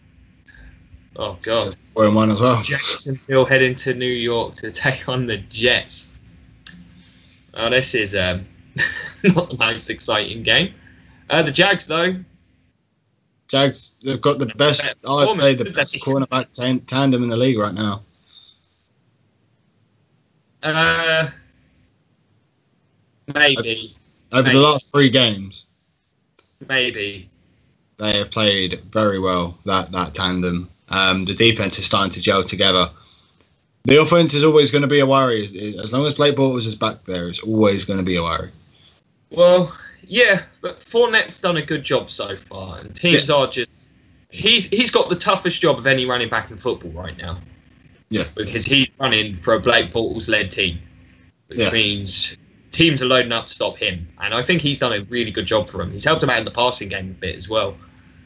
oh god, boring one as well. Jacksonville heading to New York to take on the Jets. Oh, this is not the most exciting game. The Jags, though. Jags, they've got the best, I'd say, the best cornerback tandem in the league right now. Maybe. Over the last 3 games. Maybe. They have played very well, that tandem. The defense is starting to gel together. The offense is always going to be a worry. As long as Blake Bortles is back there, it's always going to be a worry. Well, yeah, but Fournette's done a good job so far, and teams are just. He's got the toughest job of any running back in football right now. Yeah. Because he's running for a Blake Bortles-led team, which means teams are loading up to stop him. And I think he's done a really good job for him. He's helped him out in the passing game a bit as well.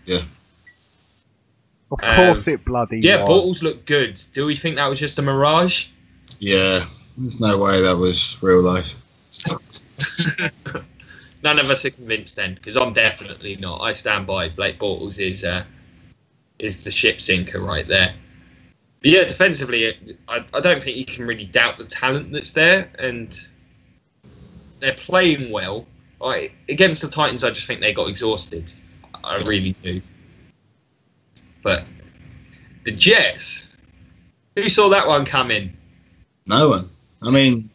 Yeah. Of course it bloody yeah, was. Bortles looked good. Do we think that was just a mirage? Yeah. There's no way that was real life. None of us are convinced then, because I'm definitely not. I stand by Blake Bortles is the ship sinker right there. But yeah, defensively, I don't think you can really doubt the talent that's there, and they're playing well. Against the Titans, I just think they got exhausted. I really do. But the Jets, who saw that one coming? No one. I mean,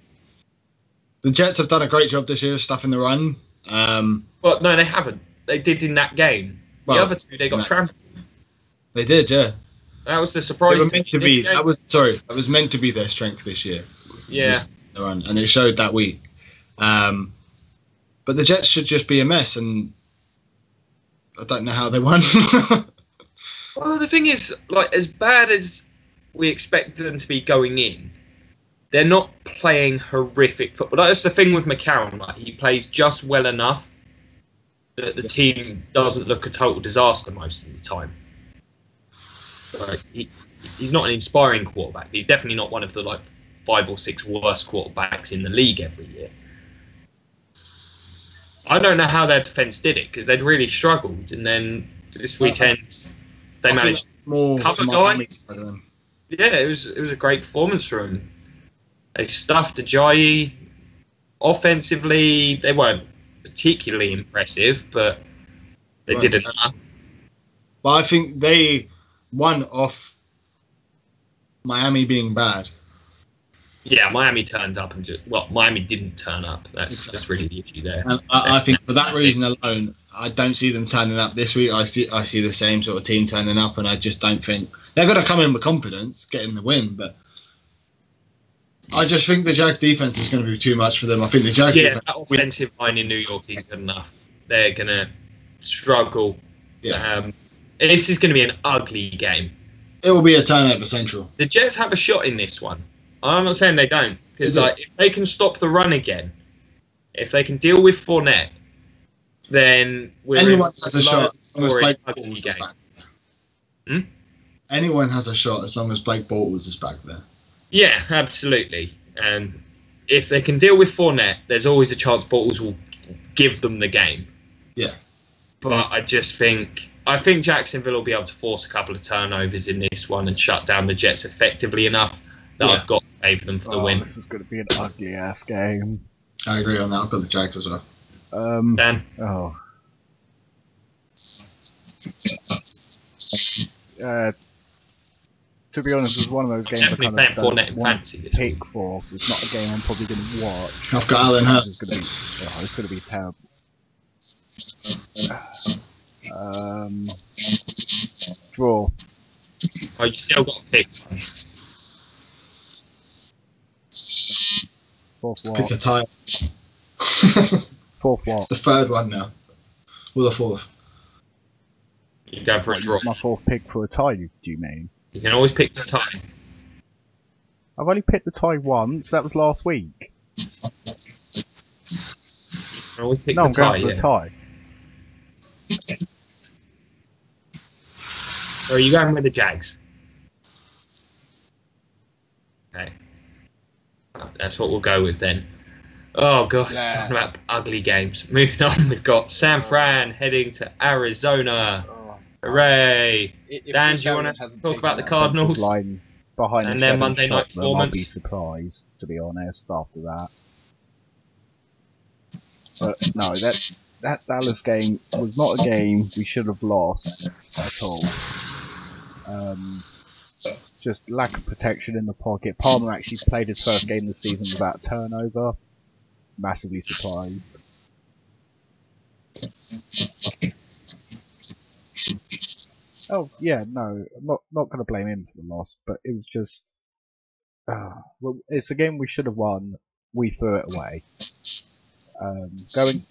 the Jets have done a great job this year of stuffing the run. Well, no, they haven't. They did in that game. The other two, they got trampled. They did, yeah. That was the surprise. They were meant to be. That was meant to be their strength this year. Yeah. The run, and it showed that week. But the Jets should just be a mess, and I don't know how they won. Well, the thing is, like, as bad as we expect them to be going in, they're not playing horrific football. That's the thing with McCown. Like, he plays just well enough that the team doesn't look a total disaster most of the time. Like, he's not an inspiring quarterback. He's definitely not one of the 5 or 6 worst quarterbacks in the league every year. I don't know how their defense did it, because they'd really struggled, and then this weekend they managed to cover guys. Yeah, it was a great performance from them. They stuffed Ajayi. Offensively, they weren't particularly impressive, but they did enough. But I think they won off Miami being bad. Yeah, Miami turned up and Miami didn't turn up. That's really the issue there. And I think for that reason alone, I don't see them turning up this week. I see the same sort of team turning up, and I just don't think they're going to come in with confidence, getting the win. But I just think the Jags defense is going to be too much for them. I think the Jags defense, that offensive line in New York is good enough. They're going to struggle. Yeah. This is going to be an ugly game. It will be a turnover central. The Jets have a shot in this one. I'm not saying they don't, because if they can stop the run again, if they can deal with Fournette, then anyone has a shot as long as Blake Bortles is back. Anyone has a shot as long as Blake Bortles is back there. Yeah, absolutely. And if they can deal with Fournette, there's always a chance Bortles will give them the game. Yeah. But I think Jacksonville will be able to force a couple of turnovers in this one and shut down the Jets effectively enough that I've got to favor them for the win. This is going to be an ugly ass game. I agree on that. I've got the Jags as well. Dan? Oh. To be honest, it's one of those games Definitely I kind of playing Fournette don't in want fantasy to this pick for. It's not a game I'm probably going to watch. I've got Allen Hurts. It's going to be terrible. Draw. Oh, you still got to pick one. Fourth what? Pick a tie. Fourth what? It's the third one now. Or the fourth. You're going for a draw. My fourth pick for a tie, do you mean? You can always pick the tie. I've only picked the tie once. That was last week. You can always pick No, the I'm tie. going for the tie. So are you going with the Jags? Okay. That's what we'll go with then. Oh, God. Yeah. Talking about ugly games. Moving on, we've got San Fran heading to Arizona. Hooray. Dan, do you want to talk about the Cardinals? Line behind And the their Monday night them, I'd be performance? surprised, to be honest, after that. But no, that Dallas game was not a game we should have lost at all. Just lack of protection in the pocket. Palmer actually played his first game this season without a turnover. Massively surprised. Oh yeah, no, I'm not going to blame him for the loss, but it was just well, it's a game we should have won. We threw it away. Going.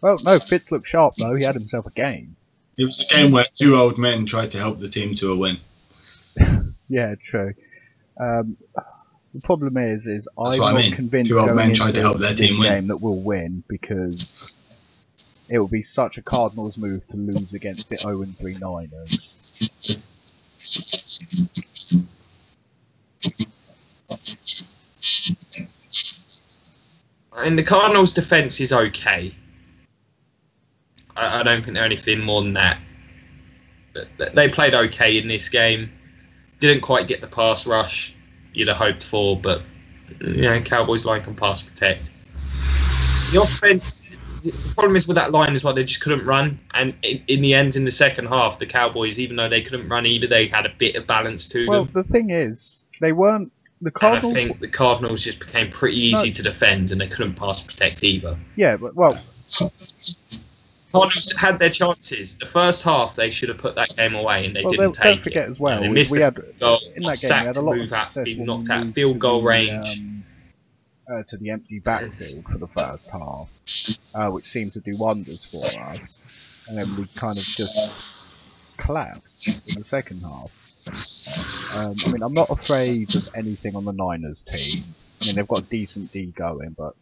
Well, no, Fitz looked sharp though. He had himself a game. It was a game where two old men tried to help the team to a win. Yeah, true. The problem is I'm what I not mean. convinced Two old going men into tried to help their this team win. game that we'll win, because it will be such a Cardinals move to lose against the 0-3 Niners. And the Cardinals' defense is okay. I don't think they're anything more than that. They played okay in this game. Didn't quite get the pass rush you'd have hoped for, but Cowboys line can pass protect. The offense, the problem is with that line as well, they just couldn't run. And in the end, in the second half, the Cowboys, even though they couldn't run either, they had a bit of balance to them. Well, the thing is, they weren't. The Cardinals. And I think the Cardinals just became pretty easy to defend, and they couldn't pass protect either. Yeah, but well. Cardinals had their chances. The first half, they should have put that game away, and they didn't take it. Don't forget as well, they missed we had goal, in that game we had a lot of success when knocked we out moved field to goal the, range. To the empty backfield for the first half, which seemed to do wonders for us, and then we kind of just collapsed in the second half. I mean, I'm not afraid of anything on the Niners team. I mean, they've got a decent D going, but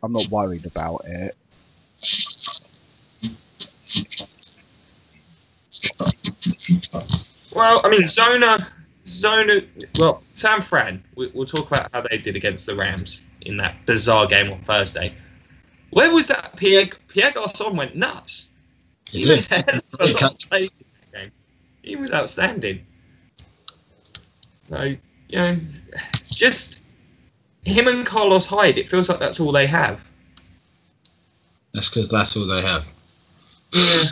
I'm not worried about it. Well, I mean, Zona. Well, San Fran. We'll talk about how they did against the Rams in that bizarre game on Thursday. Where was that? Pierre Garçon went nuts. He was outstanding. So, it's just him and Carlos Hyde. It feels like that's all they have. That's because that's all they have. Yeah.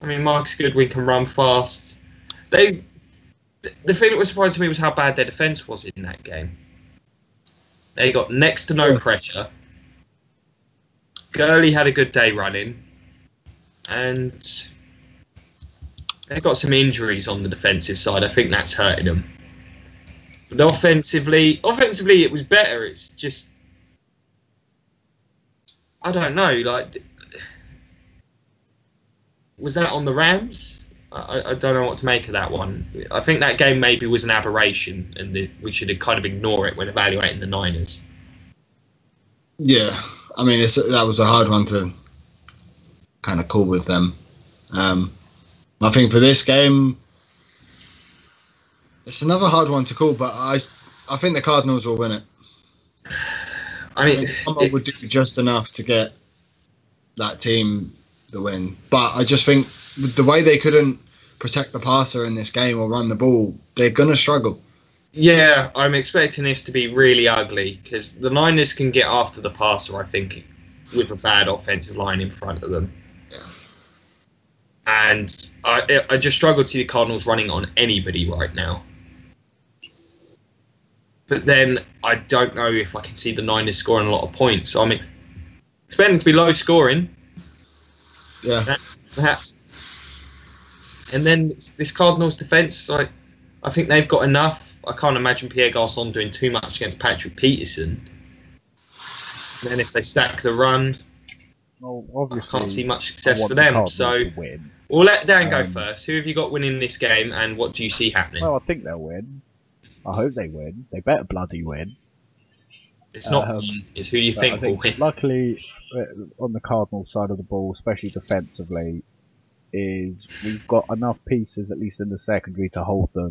I mean, Marcus Goodwin can run fast. The thing that was surprising to me was how bad their defence was in that game. They got next to no pressure. Gurley had a good day running. And they got some injuries on the defensive side. I think that's hurting them. But offensively, it was better. It's just, I don't know. Like, was that on the Rams? I don't know what to make of that one. I think that game maybe was an aberration, and we should kind of ignore it when evaluating the Niners. Yeah, I mean, that was a hard one to kind of call with them. I think for this game, it's another hard one to call, but I think the Cardinals will win it. I mean, Someone would do just enough to get that team the win, but I just think with the way they couldn't protect the passer in this game or run the ball, they're gonna struggle. Yeah, I'm expecting this to be really ugly because the Niners can get after the passer, I think, with a bad offensive line in front of them. Yeah. And I just struggle to see the Cardinals running on anybody right now. But then I don't know if I can see the Niners scoring a lot of points. So I'm expecting it to be low scoring. Yeah. And then this Cardinals defense, I think they've got enough. I can't imagine Pierre Garçon doing too much against Patrick Peterson. And then if they stack the run, well, obviously, I can't see much success for them. So we'll let Dan go first. Who have you got winning this game, and what do you see happening? Well, I think they'll win. I hope they win. They better bloody win. It's not it's who you think will win. Luckily, on the Cardinals side of the ball, especially defensively, is we've got enough pieces, at least in the secondary, to hold them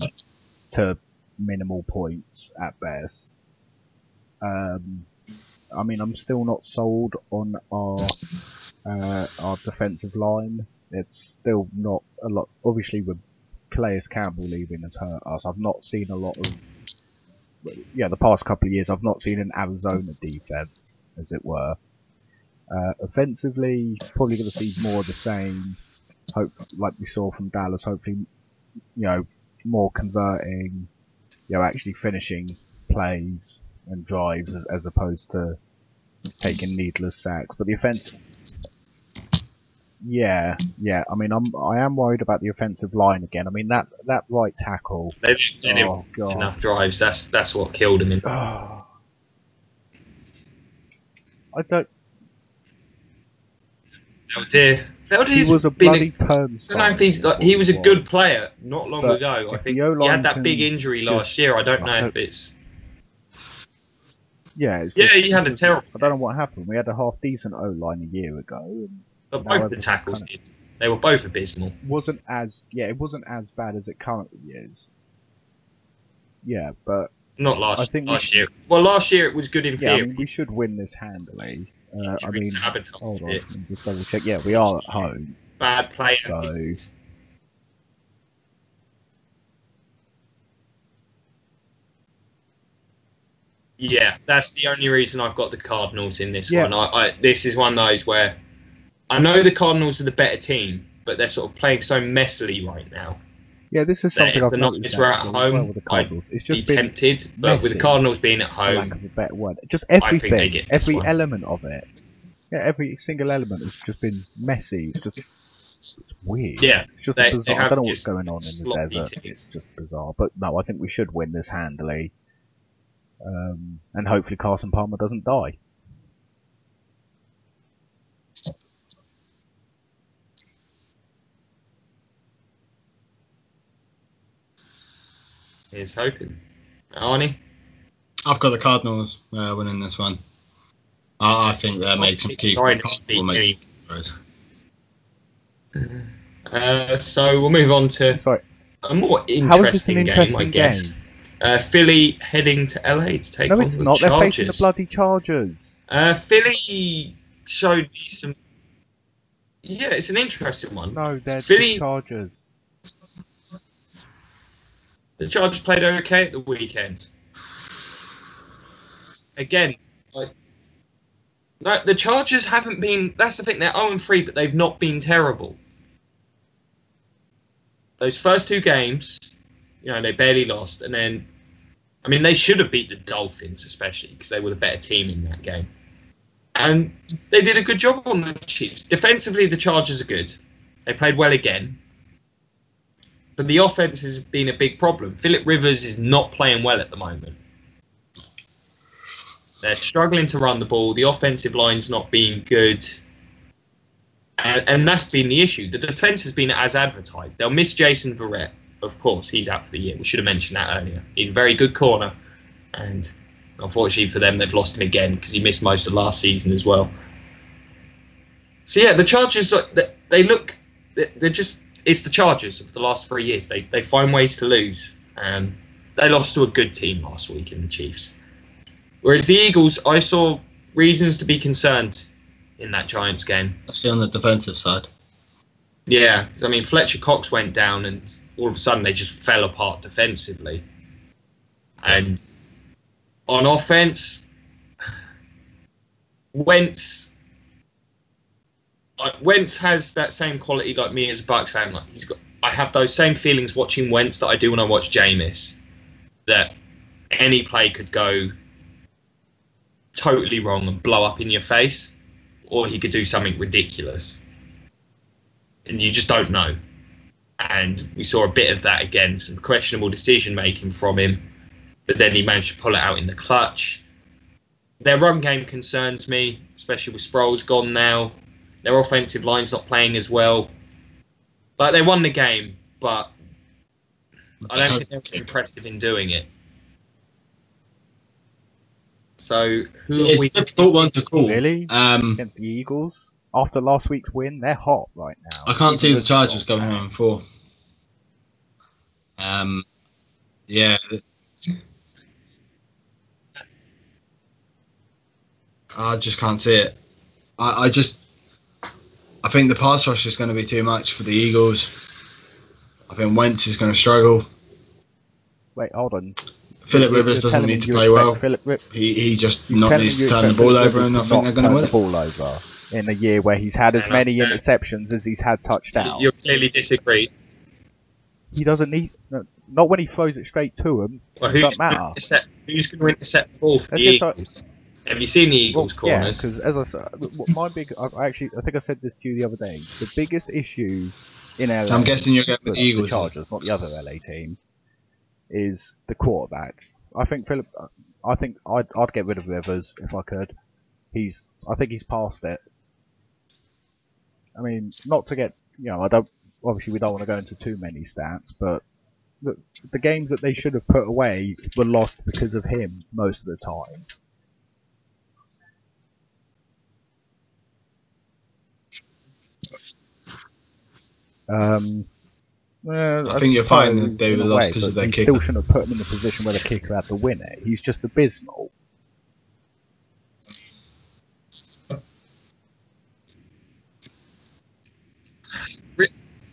to minimal points at best. I mean, I'm still not sold on our defensive line. It's still not a lot. Obviously, with Calais Campbell leaving has hurt us. I've not seen a lot of. Yeah, the past couple of years, I've not seen an Arizona defense, as it were. Offensively, probably going to see more of the same. Hope, like we saw from Dallas. Hopefully, more converting. Actually finishing plays and drives as opposed to taking needless sacks. But the Yeah. I mean, I am worried about the offensive line again. I mean, that right tackle. They didn't get enough drives. That's what killed him. I don't. He was a bloody turnstile. I don't know if he's he was a good player not long ago. I think he had that big injury last year. I don't know if it's. Yeah, he had a terrible. I don't know what happened. We had a half decent O line a year ago. But both the tackles did. They were both abysmal. It wasn't as bad as it currently is. Yeah, but not last year. Well, last year it was good in theory. I mean, we should win this handily. I mean, hold on, it. just double check. Yeah, we are at home. Bad play. So. Yeah, that's the only reason I've got the Cardinals in this one. This is one of those where I know the Cardinals are the better team, but they're sort of playing so messily right now. Yeah, this is something I've noticed. If the Nuggets were at home, I'd be tempted, but with the Cardinals being at home, for lack of a better word, just everything, every element of it. Yeah, every single element has just been messy. It's weird. Yeah, it's just bizarre. I don't know what's going on in the desert. It's just bizarre. But no, I think we should win this handily. And hopefully Carson Palmer doesn't die. He's hoping. Arnie? I've got the Cardinals winning this one. I think they'll make some key. So we'll move on to a more interesting game, I guess. Philly heading to LA to take on the Chargers. No, it's not. They're facing the bloody Chargers. Philly showed me some. Yeah, it's an interesting one. No, they're the Chargers. The Chargers played okay at the weekend. Again, the Chargers haven't been. That's the thing. They're 0-3, but they've not been terrible. Those first two games, they barely lost, and then, I mean, they should have beat the Dolphins, especially because they were the better team in that game, and they did a good job on the Chiefs. Defensively, the Chargers are good. They played well again, but the offense has been a big problem. Phillip Rivers is not playing well at the moment. They're struggling to run the ball. The offensive line's not being good. And that's been the issue. The defense has been as advertised. They'll miss Jason Verrett. Of course, he's out for the year. We should have mentioned that earlier. He's a very good corner. And unfortunately for them, they've lost him again because he missed most of last season as well. So, yeah, the Chargers, they look... They're just... It's the Chargers of the last 3 years. They find ways to lose. And they lost to a good team last week in the Chiefs. Whereas the Eagles, I saw reasons to be concerned in that Giants game. Especially on the defensive side. Yeah, I mean, Fletcher Cox went down and all of a sudden they just fell apart defensively. And on offense, Wentz has that same quality like me as a Bucs fan. I have those same feelings watching Wentz that I do when I watch Jameis. That any play could go totally wrong and blow up in your face, or he could do something ridiculous. And you just don't know. And we saw a bit of that again, some questionable decision making from him, but then he managed to pull it out in the clutch. Their run game concerns me, especially with Sproles gone now. Their offensive line's not playing as well. But they won the game, but I don't think they were impressive in doing it. So it's a difficult one to call. Really? Against the Eagles? After last week's win, they're hot right now. I can't see the Chargers going 0-4. Yeah. I just can't see it. I think the pass rush is going to be too much for the Eagles. I think Wentz is going to struggle. Wait, hold on. Phillip Rivers doesn't need to play well. He just not needs to turn the ball over, and I think they're going to win the ball over in a year where he's had as many interceptions as he's had touchdowns. You clearly disagree. He doesn't need... Not when he throws it straight to him. Well, it doesn't matter. Who's going to intercept the ball for the Eagles? Have you seen the Eagles' corners? Yeah, because as I said, I think I said this to you the other day. The biggest issue in LA, So I'm guessing you're going with the Eagles. The Chargers, not the other LA team, is the quarterback. I think I'd get rid of Rivers if I could. I think he's past it. I mean, not to get, obviously we don't want to go into too many stats, but the games that they should have put away were lost because of him most of the time. I think you'll find that they were lost because of their kicker. Still shouldn't have put him in the position where the kicker had to win it. He's just abysmal.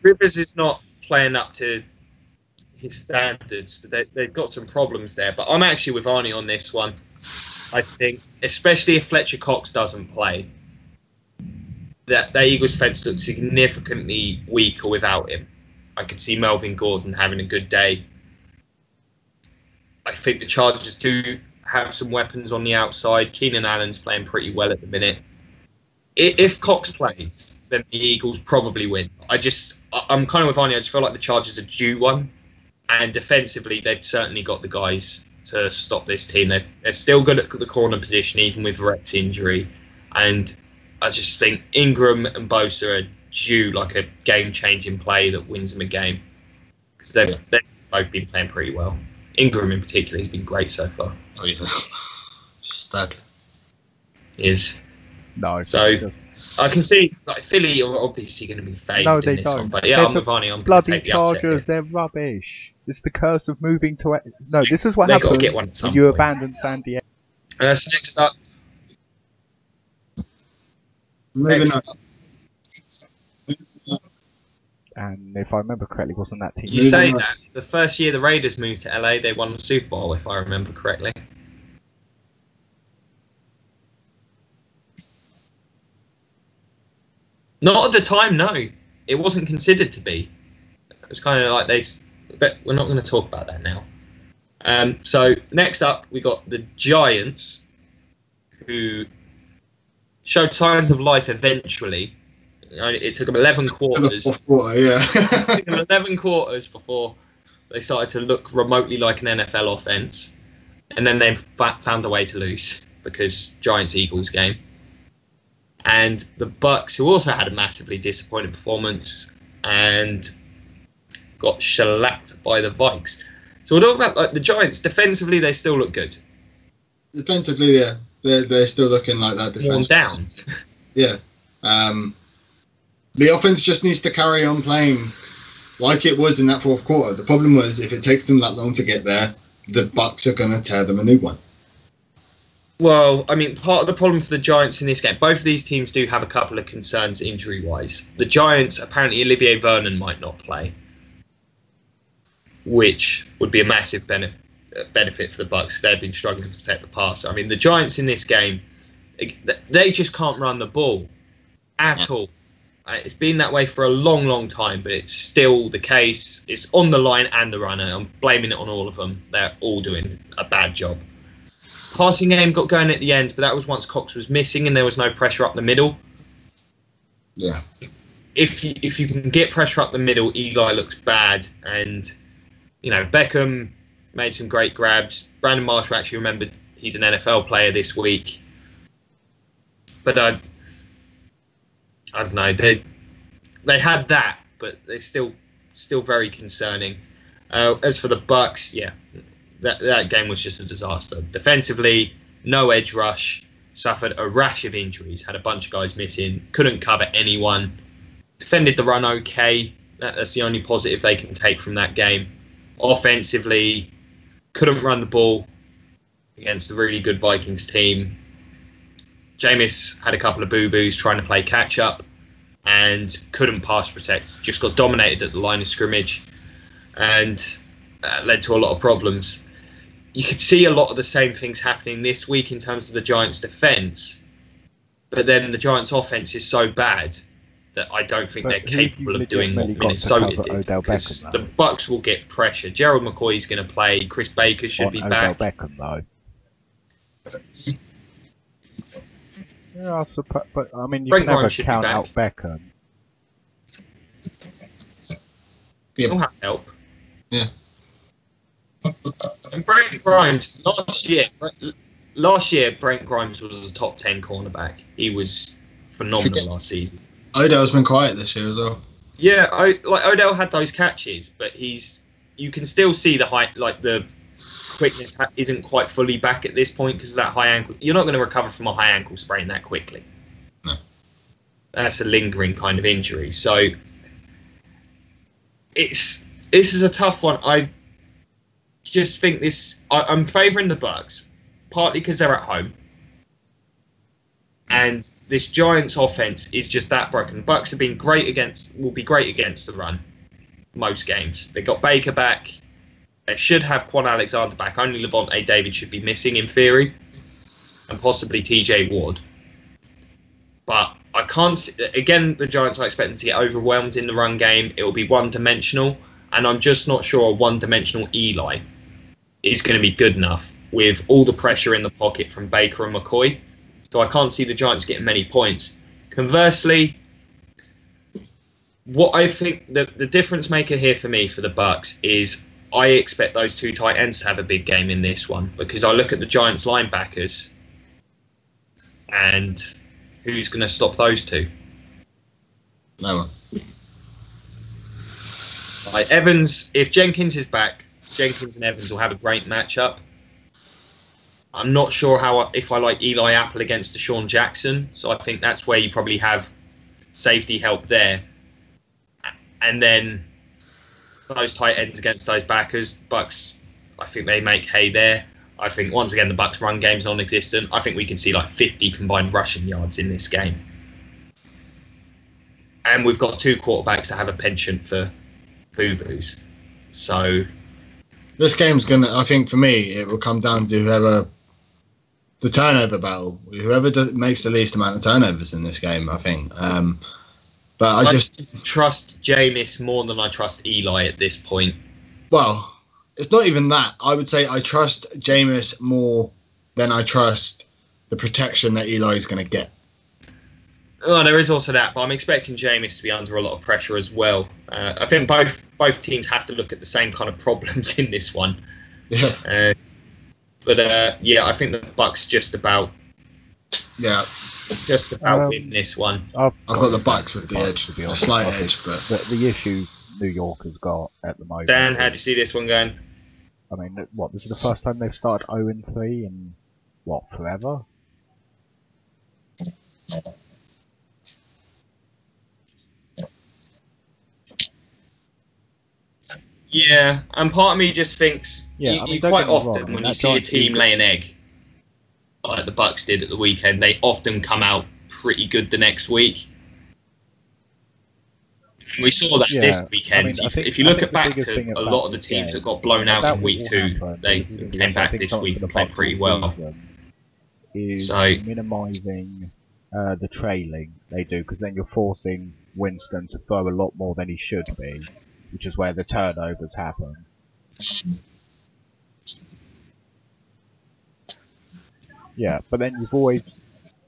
Rivers is not playing up to his standards, but they've got some problems there. But I'm actually with Arnie on this one. I think, especially if Fletcher Cox doesn't play, that the Eagles' defense looks significantly weaker without him. I could see Melvin Gordon having a good day. I think the Chargers do have some weapons on the outside. Keenan Allen's playing pretty well at the minute. If Cox plays, then the Eagles probably win. I'm kind of with Arnie. I just feel like the Chargers are due one. And defensively, they've certainly got the guys to stop this team. They're still good at the corner position, even with Rett's injury. And I just think Ingram and Bosa are due like a game-changing play that wins them a game. Because they've both been playing pretty well. Ingram in particular has been great so far. Oh, yeah. Stud. He is. No, so I can see like Philly are obviously going to be favored in this one. But yeah, I'm with Arnie. I'm going to take the Chargers, they're rubbish. It's the curse of moving to... No, this is what happens when you abandon San Diego. So next up... Moving on. And if I remember correctly, wasn't that team? You say that the first year the Raiders moved to LA, they won the Super Bowl, if I remember correctly. Not at the time, no. It wasn't considered to be. It was kind of like but we're not going to talk about that now. So next up, we got the Giants, who showed signs of life eventually. It took them 11 quarters. The fourth quarter, yeah. It took them 11 quarters before they started to look remotely like an NFL offense. And then they found a way to lose because Giants-Eagles game. And the Bucks, who also had a massively disappointing performance and got shellacked by the Vikes. So we're talking about the Giants. Defensively, they still look good. Defensively, yeah. They're still looking like that. Worn down. Yeah. The offense just needs to carry on playing like it was in that fourth quarter. The problem was if it takes them that long to get there, the Bucks are going to tear them a new one. Well, I mean, part of the problem for the Giants in this game, both of these teams do have a couple of concerns injury-wise. The Giants, apparently Olivier Vernon might not play, which would be a massive benefit for the Bucks. They've been struggling to protect the pass. I mean, the Giants in this game, they just can't run the ball at all. It's been that way for a long, long time, but it's still the case. It's on the line and the runner. I'm blaming it on all of them. They're all doing a bad job. Passing game got going at the end, but that was once Cox was missing and there was no pressure up the middle. Yeah. If you can get pressure up the middle, Eli looks bad. And, Beckham made some great grabs. Brandon Marshall actually remembered he's an NFL player this week. But I don't know. They had that, but they're still very concerning. As for the Bucks, yeah, that game was just a disaster. Defensively, no edge rush. Suffered a rash of injuries. Had a bunch of guys missing. Couldn't cover anyone. Defended the run okay. That's the only positive they can take from that game. Offensively, couldn't run the ball against a really good Vikings team. Jameis had a couple of boo-boos trying to play catch-up and couldn't pass protect. Just got dominated at the line of scrimmage and led to a lot of problems. You could see a lot of the same things happening this week in terms of the Giants' defence, but then the Giants' offence is so bad that I don't think they're capable of doing what Minnesota did. Because the Bucks will get pressure. Gerald McCoy's going to play. Chris Baker should be back. Beckham, though. Yeah, I suppose, but I mean, you Brent can never Grimes should be count back. out Beckham. He'll have help. Yeah. And Brent Grimes last year, Brent Grimes was a top 10 cornerback. He was phenomenal last season. Odell's been quiet this year as well. Yeah, like Odell had those catches, but you can still see the height, like the quickness isn't quite fully back at this point because of that high ankle. You're not going to recover from a high ankle sprain that quickly. No. That's a lingering kind of injury. So this is a tough one. I just think I'm favouring the Bucks, partly because they're at home. And this Giants offense is just that broken. The Bucks will be great against the run most games. They got Baker back. They should have Quan Alexander back. Only Levante David should be missing in theory, and possibly TJ Ward. But I can't see, again, the Giants are expecting to get overwhelmed in the run game. It will be one-dimensional, and I'm just not sure a one-dimensional Eli is going to be good enough with all the pressure in the pocket from Baker and McCoy. So I can't see the Giants getting many points. Conversely, what I think the difference maker here for me for the Bucks is I expect those two tight ends to have a big game in this one because I look at the Giants linebackers and who's going to stop those two? No one. Like Evans, if Jenkins is back, Jenkins and Evans will have a great matchup. I'm not sure if I like Eli Apple against Deshaun Jackson, so I think that's where you probably have safety help there. And then those tight ends against those backers, Bucks, I think they make hay there. I think, once again, the Bucks' run game's non-existent. I think we can see like 50 combined rushing yards in this game. And we've got two quarterbacks that have a penchant for boo-boos. So this game's I think for me, it will come down to the turnover battle. Whoever makes the least amount of turnovers in this game, I think. But I just trust Jameis more than I trust Eli at this point. Well, it's not even that. I would say I trust Jameis more than I trust the protection that Eli is going to get. Oh, there is also that, but I'm expecting Jameis to be under a lot of pressure as well. I think both teams have to look at the same kind of problems in this one. Yeah. Yeah, I think the Bucks just about win this one. I've got the Bucks with the edge, a slight edge, but the issue New York has got at the moment. Dan, how do you see this one going? I mean, this is the first time they've started 0-3 in forever? Yeah, and part of me just thinks you quite often when you see a team lay an egg, like the Bucks did at the weekend, they often come out pretty good the next week. We saw that this weekend. If you look back to a lot of the teams that got blown out in week 2, they came back this week and played pretty well. Is minimising the trailing they do, because then you're forcing Winston to throw a lot more than he should be, which is where the turnovers happen. Yeah, but then you've always...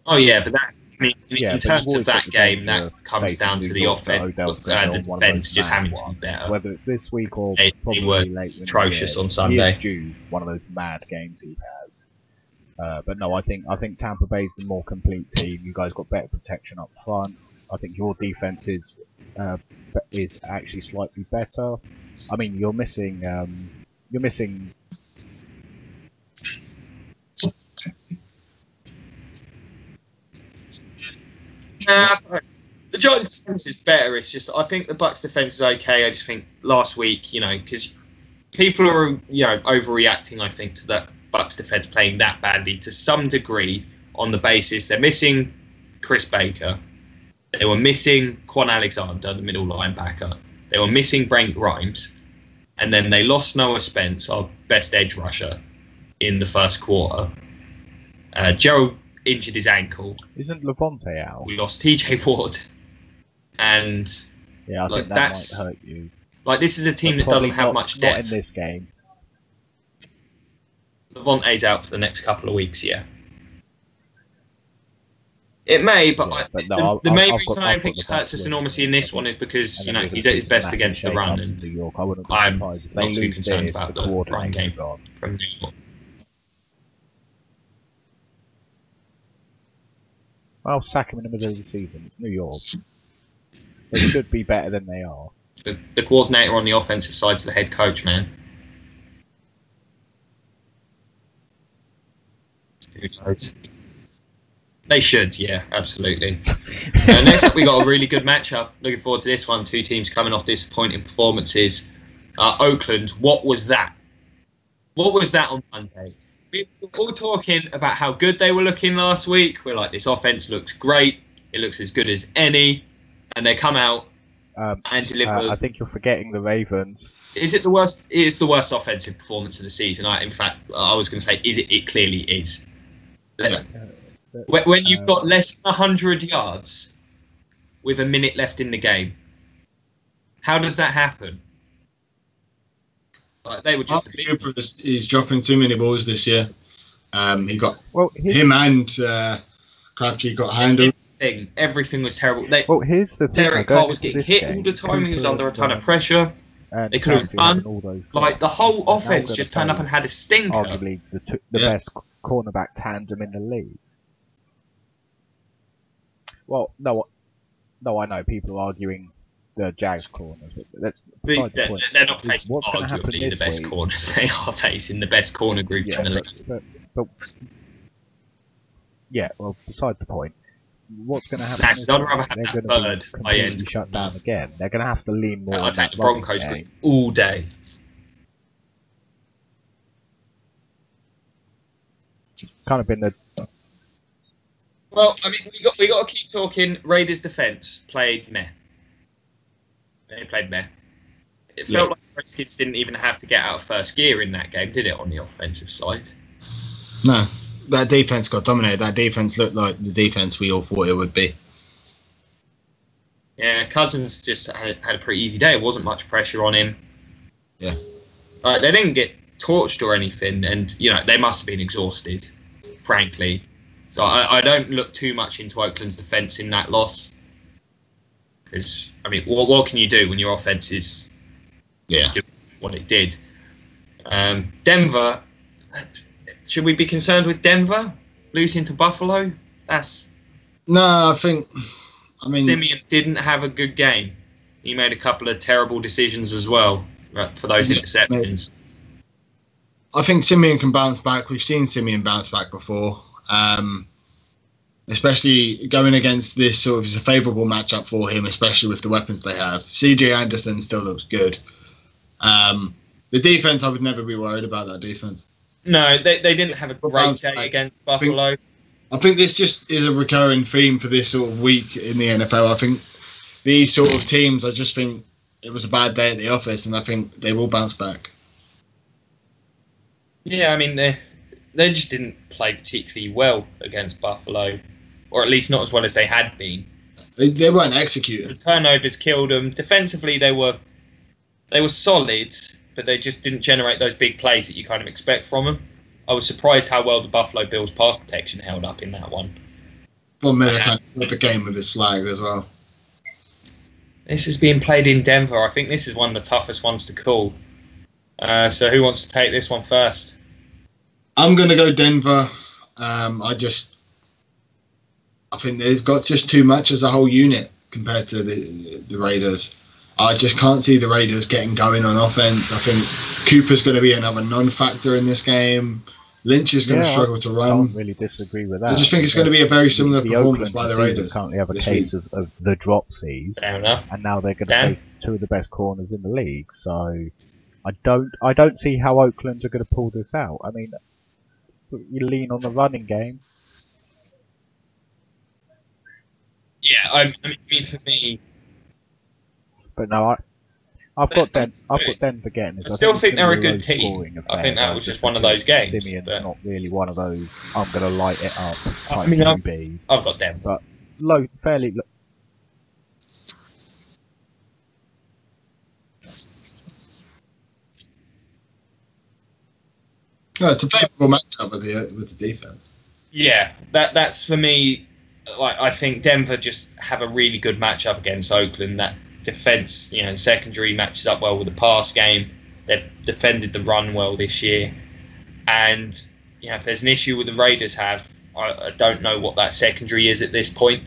Oh yeah, but that... I mean, in terms of that game, that comes down to the offense, the defense just having to be better. So whether it's this week or they were atrocious on Sunday. He is due one of those mad games he has. But no, I think Tampa Bay's the more complete team. You guys got better protection up front. I think your defense is actually slightly better. I mean, you're missing. The Giants' defense is better. It's just I think the Bucks' defense is okay. I just think last week, because people are overreacting. I think to that Bucks' defense playing that badly to some degree on the basis they're missing Chris Baker. They were missing Quan Alexander, the middle linebacker. They were missing Brent Grimes. And then they lost Noah Spence, our best edge rusher, in the first quarter. Gerald injured his ankle. Isn't Levante out? We lost TJ Ward. And I think that might hurt you. This is a team that doesn't have much depth. Not in this game. Levante's out for the next couple of weeks, yeah. It may, but, the main reason I think think it hurts us enormously in this one is because he did his best against the run, and New York. I wouldn't be I'm surprised if they not too lose concerned this, about the the run coordinator's game gone. from New York. I'll sack him in the middle of the season. It's New York. They should be better than they are. The coordinator on the offensive side's the head coach, man. Who knows? They should, yeah, absolutely. Next up, we got a really good matchup. Looking forward to this one. Two teams coming off disappointing performances. Oakland, what was that? What was that on Monday? We were all talking about how good they were looking last week. We're like, this offense looks great. It looks as good as any. And they come out and deliver. I think you're forgetting the Ravens. Is it the worst? It is the worst offensive performance of the season. In fact, I was going to say, it clearly is. Yeah. When you've got less than 100 yards with a minute left in the game, how does that happen? Like, they were just. Cooper is dropping too many balls this year. He got him and Crabtree got handled. Everything was terrible. Here's the thing. Derek Carr was getting hit all the time. He was under a ton of pressure. They couldn't run. Like, the whole offense just turned up and had a stinker. Arguably the best cornerback tandem in the league. Well, no, I know people are arguing the Jags corners, but that's beside the point. They're not facing arguably the best corners. They are facing the best corner groups in the league. But well, beside the point. What's going to happen is they're going to be completely shut down again. They're going to have to lean more on that Broncos all day. It's kind of been the. Well, I mean, we got to keep talking. Raiders' defense played meh. They played meh. It felt like the Redskins didn't even have to get out of first gear in that game, did it? On the offensive side. No. That defense got dominated. That defense looked like the defense we all thought it would be. Yeah, Cousins just had a pretty easy day. There wasn't much pressure on him. Yeah. They didn't get torched or anything, and they must have been exhausted, frankly. So I don't look too much into Oakland's defense in that loss. Because, I mean, what can you do when your offense is doing what it did? Denver. Should we be concerned with Denver losing to Buffalo? No, I mean, Simeon didn't have a good game. He made a couple of terrible decisions as well for those interceptions. I think Simeon can bounce back. We've seen Simeon bounce back before, especially going against this sort of is a favourable matchup for him, especially with the weapons they have. CJ Anderson still looks good. The defense, I would never be worried about that defense. No, they didn't have a great day against Buffalo. I think this just is a recurring theme for this sort of week in the NFL. I think these sort of teams, I just think it was a bad day at the office, and I think they will bounce back. Yeah, I mean, they just didn't play particularly well against Buffalo, or at least not as well as they had been. They weren't executing. The turnovers killed them. Defensively, they were solid, but they just didn't generate those big plays that you kind of expect from them. I was surprised how well the Buffalo Bills pass protection held up in that one. Well, Miller kind of got the game with his flag as well. This is being played in Denver. I think this is one of the toughest ones to call. So who wants to take this one first? I'm going to go Denver. I think they've got just too much as a whole unit compared to the Raiders. I just can't see the Raiders getting going on offense. I think Cooper's going to be another non-factor in this game. Lynch is going to struggle to run. I don't really disagree with that. I just think it's going to be a very similar performance by the Raiders. Currently have a case of the dropsies, Fair enough. And now they're going to face two of the best corners in the league. So I don't see how Oakland are going to pull this out. I mean, you lean on the running game. Yeah, I mean for me. But no, I've got Denver getting this. I still think they're a good team. I think that was just one of those games. Simeon's not really one of those I'm going to light it up type QBs. I've got Denver. But fairly. No, it's a favourable matchup with the defense. Yeah, that's for me. I think Denver just have a really good matchup against Oakland. That defense, secondary matches up well with the pass game. They've defended the run well this year, and if there's an issue with the Raiders I don't know what that secondary is at this point.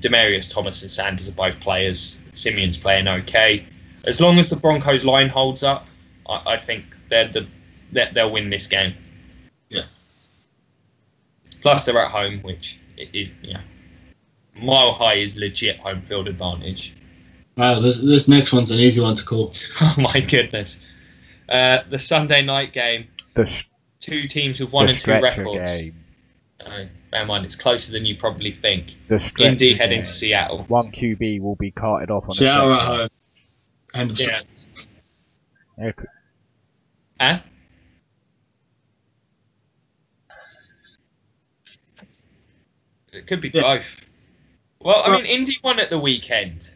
Demaryius Thomas and Sanders are both players. Simeon's playing okay. As long as the Broncos line holds up, I think they'll win this game. Yeah. Plus they're at home, which is Mile High is legit home field advantage. Wow, this next one's an easy one to call. Oh my goodness. The Sunday night game. Two teams with 1 and 2 records. Game. Bear in mind, it's closer than you probably think. Indy heading to Seattle. One QB will be carted off on Seattle at home. End of yeah. It could be both. Well, I mean, Indy won at the weekend.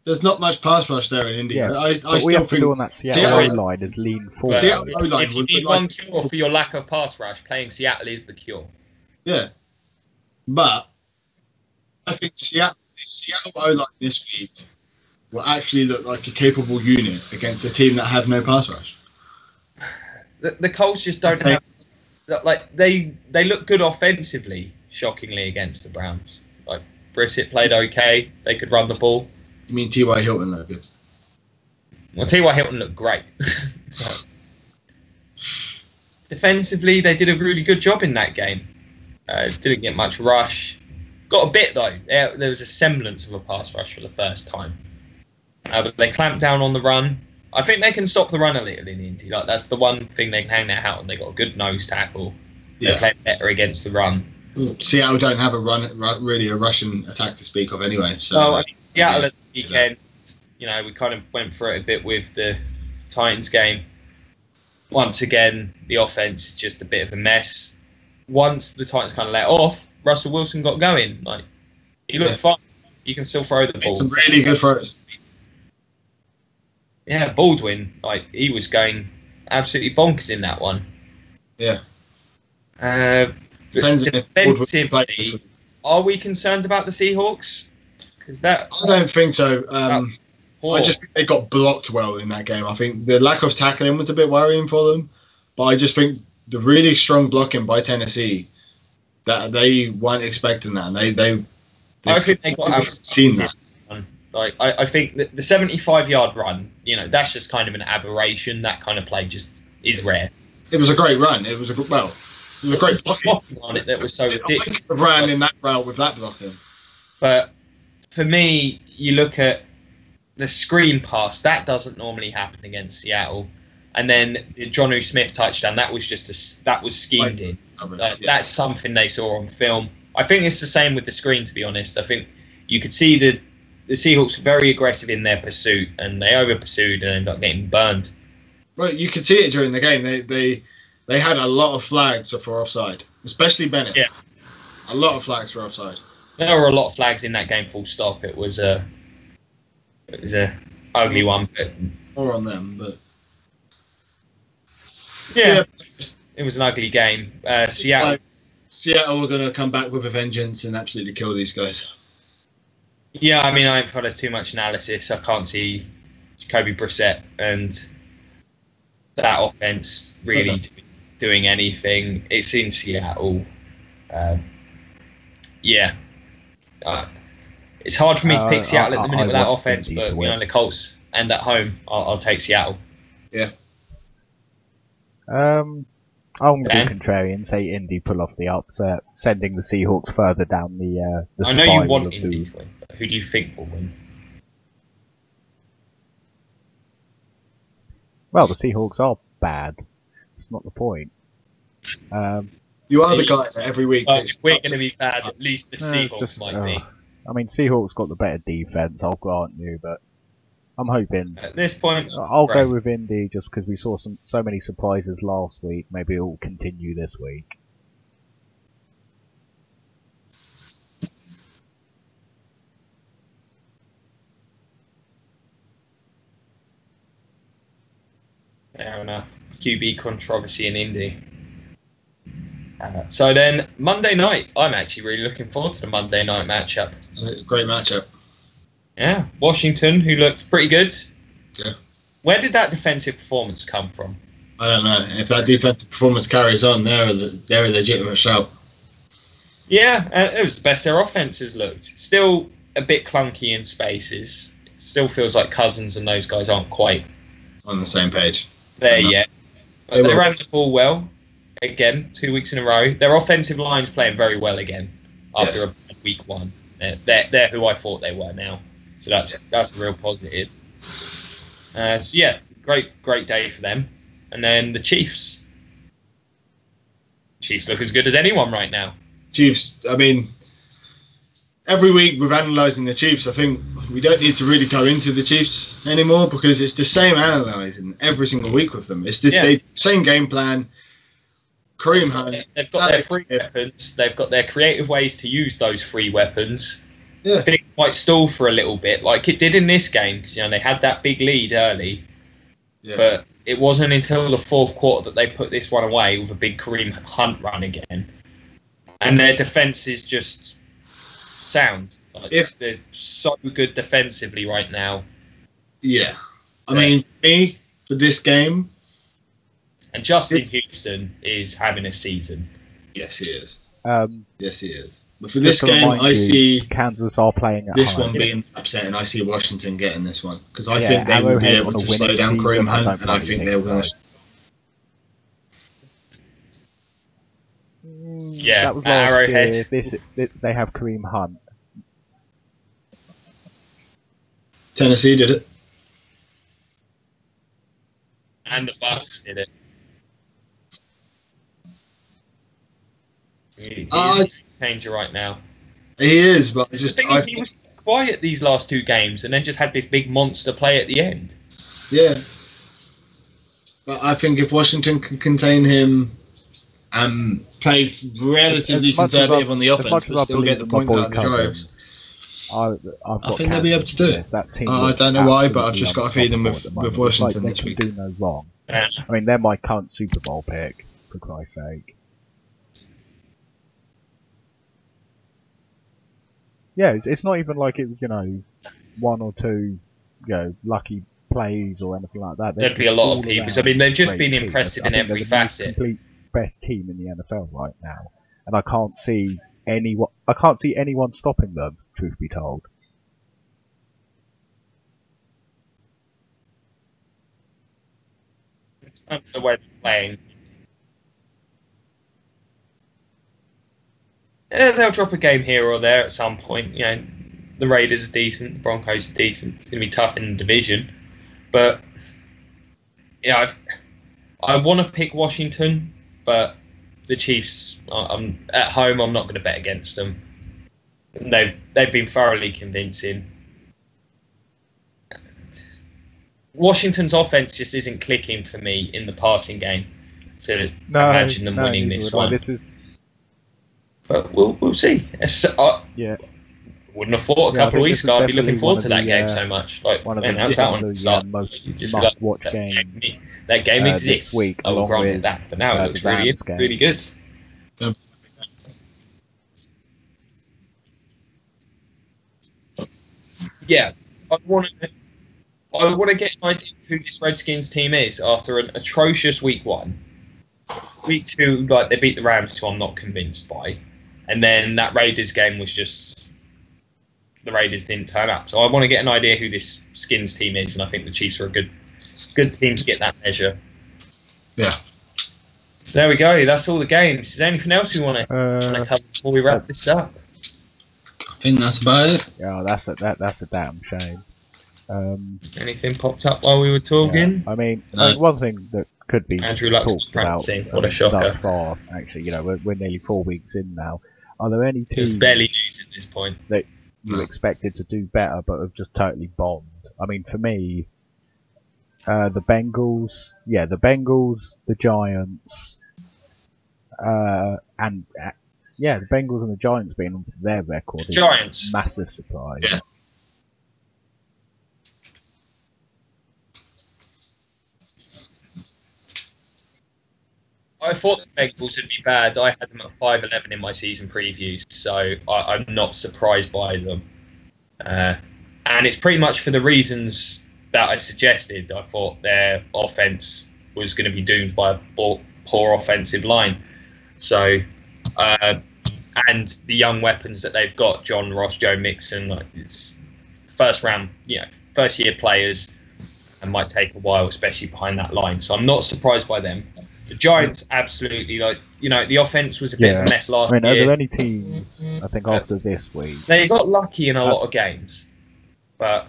There's not much pass rush there in Indy. Yeah, I still we have to do on that Seattle O-line is lean forward. Seattle O-line if you need one cure for your lack of pass rush, playing Seattle is the cure. Yeah. But I think Seattle O-line this week will actually look like a capable unit against a team that have no pass rush. The Colts just don't have... Like, they look good offensively, shockingly, against the Browns. Like, Brissett played okay. They could run the ball. You mean T.Y. Hilton looked good? Well, T.Y. Hilton looked great. Defensively, they did a really good job in that game. Didn't get much rush. Got a bit, though. There was a semblance of a pass rush for the first time. But they clamped down on the run. I think they can stop the run a little in Indy. Like, that's the one thing they can hang their hat on. They got a good nose tackle. They play better against the run. Seattle don't have a Russian attack to speak of anyway. So, well, I mean, Seattle at the weekend, we kind of went through it a bit with the Titans game. Once again, the offense is just a bit of a mess. Once the Titans kind of let off, Russell Wilson got going. Like, he looked fine. You can still throw the ball. Some really good throws. Yeah, Baldwin, he was going absolutely bonkers in that one. Yeah. Defensively, are we concerned about the Seahawks? I don't think so. I just think they got blocked well in that game. I think the lack of tackling was a bit worrying for them, but I just think the really strong blocking by Tennessee, that they weren't expecting that, and they I think they got seen that. I think that the 75-yard run, that's just kind of an aberration. That kind of play just is rare. It was a great run. It was a great blocking on it that was so ridiculous. I ran in that route with that blocking. But for me, you look at the screen pass. That doesn't normally happen against Seattle. And then the Jonnu Smith touchdown. That was that was schemed in. That's something they saw on film. I think it's the same with the screen. To be honest, I think you could see the Seahawks were very aggressive in their pursuit, and they over pursued and ended up getting burned. Well, you could see it during the game. They had a lot of flags for offside, especially Bennett. Yeah, a lot of flags for offside. There were a lot of flags in that game. Full stop. It was a ugly one, but more on them. But yeah, it was an ugly game. Seattle were going to come back with a vengeance and absolutely kill these guys. Yeah, I mean, I don't feel there's too much analysis. I can't see Jacoby Brissett and that offense really doing anything. It's in Seattle. It's hard for me to pick Seattle at the minute with that offense, but the Colts and at home, I'll take Seattle. Yeah. I'm going to be contrarian, say Indy pull off the upset, sending the Seahawks further down the I know you want Indy to win, but who do you think will win? Well, the Seahawks are bad. That's not the point. You are the guy that every week. If we're going to be bad, at least the Seahawks might be. I mean, Seahawks got the better defense, I'll grant you, but I'm hoping. At this point, I'll go with Indy just because we saw so many surprises last week. Maybe it will continue this week. Fair enough. QB controversy in Indy. So then Monday night, I'm actually really looking forward to the Monday night matchup. It's a great matchup. Yeah, Washington, who looked pretty good. Yeah. Where did that defensive performance come from? I don't know. If that defensive performance carries on, they're a legitimate shout. Yeah, it was the best their offenses looked. Still a bit clunky in spaces. It still feels like Cousins and those guys aren't quite on the same page there yet. But they ran the ball well. Again, 2 weeks in a row. Their offensive line's playing very well again after a week one. They're who I thought they were now. So that's a real positive. So yeah, great day for them. And then the Chiefs. Chiefs look as good as anyone right now. Chiefs, I mean, every week we're analysing the Chiefs. I think we don't need to really go into the Chiefs anymore because it's the same analysing every single week with them. It's the same game plan. Kareem Hunt. They've got their free weapons. They've got their creative ways to use those free weapons. Yeah. It might stall for a little bit, like it did in this game, because they had that big lead early. Yeah. But it wasn't until the fourth quarter that they put this one away with a big Kareem Hunt run again. And their defense is just sound. They're so good defensively right now. Yeah. I mean, for this game. And Justin Houston is having a season. Yes, he is. Yes, he is. But for this game, I see Kansas are playing at this home. one being upset, and I see Washington getting this one because I think they will be able to slow down Kareem Hunt, and I think they're going to. Yeah, that was last year. This, they have Kareem Hunt. Tennessee did it, and the Bucks did it. He's a changer right now. He is, but he was quiet these last two games, and then just had this big monster play at the end. Yeah, but I think if Washington can contain him and play relatively conservative on the offense, but still get the points out of the drives, I think they'll be able to do it. I don't know why, but I've just got a feeling with Washington this week. They can do no wrong. I mean, they're my current Super Bowl pick, for Christ's sake. Yeah, it's not even like it was, one or two, lucky plays or anything like that. There'd be a lot of people. I mean, they've just been impressive in every facet. Complete best team in the NFL right now, and I can't see anyone stopping them. Truth be told. It's not the way they're playing. Yeah, they'll drop a game here or there at some point. The Raiders are decent, the Broncos are decent. It's going to be tough in the division, but I want to pick Washington, but the Chiefs. I'm at home. I'm not going to bet against them. They've been thoroughly convincing. Washington's offense just isn't clicking for me in the passing game to imagine them winning this one. But we'll see. Wouldn't have thought a couple of weeks ago I'd be looking forward to that game so much. Like, how's that one start? Most must-watch games. That game exists. This week, I will grant it that, but now it looks really good. Yeah, I want to get an idea of who this Redskins team is after an atrocious week one. Week two, they beat the Rams, who I'm not convinced by. And then that Raiders game was just the Raiders didn't turn up. So I want to get an idea who this Skins team is, and I think the Chiefs are a good team to get that measure. Yeah. So there we go. That's all the games. Is there anything else we want to cover before we wrap this up? I think that's about it. Yeah, that's a damn shame. Anything popped up while we were talking? Yeah, I mean, one thing that could be Andrew Luck's talked about what a shocker. Thus far, actually, we're nearly 4 weeks in now. Are there any teams barely news at this point that you expected to do better but have just totally bombed? I mean, for me, the Bengals, the Giants, and the Bengals and the Giants being on their record is a massive surprise. Yeah. I thought the Bengals would be bad. I had them at 5-11 in my season previews, so I'm not surprised by them. And it's pretty much for the reasons that I suggested. I thought their offense was going to be doomed by a poor offensive line. So, and the young weapons that they've got, John Ross, Joe Mixon, it's first year players, and might take a while, especially behind that line. So I'm not surprised by them. The Giants, absolutely, the offense was a bit of a mess last year. Are there any teams, I think, after this week? They got lucky in a lot of games, but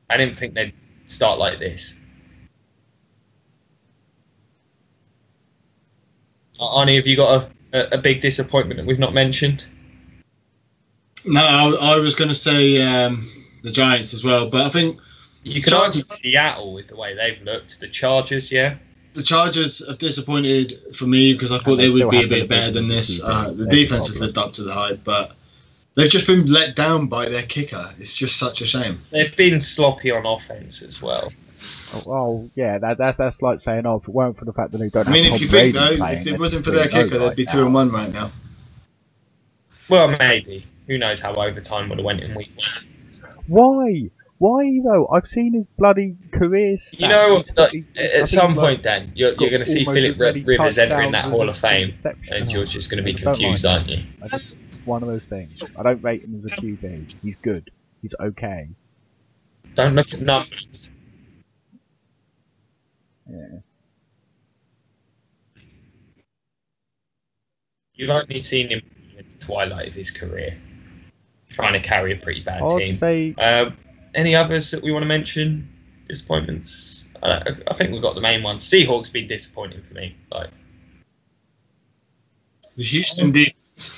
I didn't think they'd start like this. Arnie, have you got a big disappointment that we've not mentioned? No, I was going to say the Giants as well, but I think you can argue Seattle with the way they've looked. The Chargers, yeah. The Chargers have disappointed for me because I thought they would be a bit better than this. The defense has lived up to the hype, but they've just been let down by their kicker. It's just such a shame. They've been sloppy on offense as well. Oh yeah, that's like saying, if it weren't for the fact that they don't. I mean, if you think though, if it wasn't for their kicker, they'd be 2-1 right now. Well, maybe. Who knows how overtime would have went in week 1? Why though? I've seen his bloody career stats. You know, at some point, Dan, you're going to see Philip Rivers entering that Hall of Fame, and you're just going to be confused, aren't you? One of those things. I don't rate him as a QB. He's good. He's okay. Don't look at numbers. Yeah. You've only seen him in the twilight of his career, trying to carry a pretty bad team. Say... any others that we want to mention? Disappointments? I think we've got the main ones. Seahawks been disappointing for me. The Houston defense.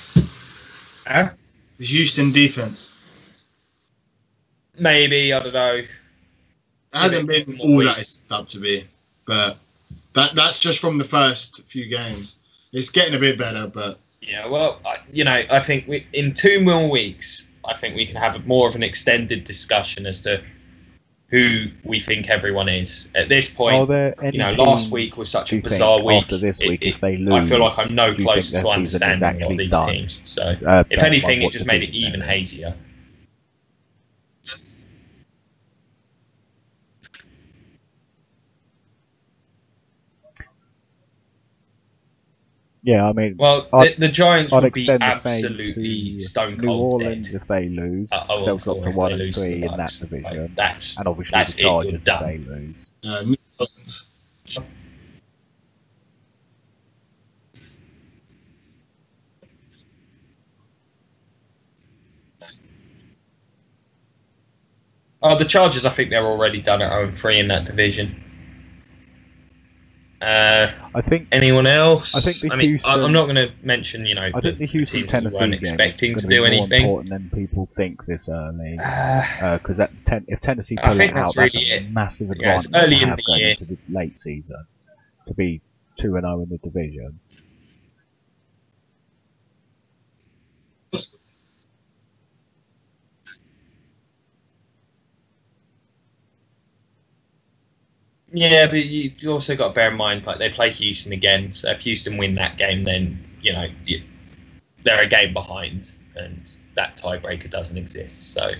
Huh? The Houston defense. Maybe, I don't know. It hasn't been all that it's up to be, but that's just from the first few games. It's getting a bit better, but yeah. Well, I think in 2 more weeks, I think we can have more of an extended discussion as to who we think everyone is. At this point, last week was such a bizarre week. After this week, if they lose, I feel like I'm no closer to understanding a lot of these teams. So, if anything, it just made it even hazier. Yeah, I mean, well, the Giants would be absolutely stone cold New Orleans if they lose. They'll drop to 1-3 in that division, and obviously the Chargers if they lose. The Chargers, I think they're already done at 0-3 in that division. I think anyone else? I'm not going to mention, I think the Houston Tennessee weren't expecting to do anything. More important than people think this early, because if Tennessee pull it out, that's a massive advantage early to in have the going year. into the late season to be 2-0 in the division. Yeah, but you also got to bear in mind, they play Houston again. So if Houston win that game, then they're a game behind, and that tiebreaker doesn't exist. So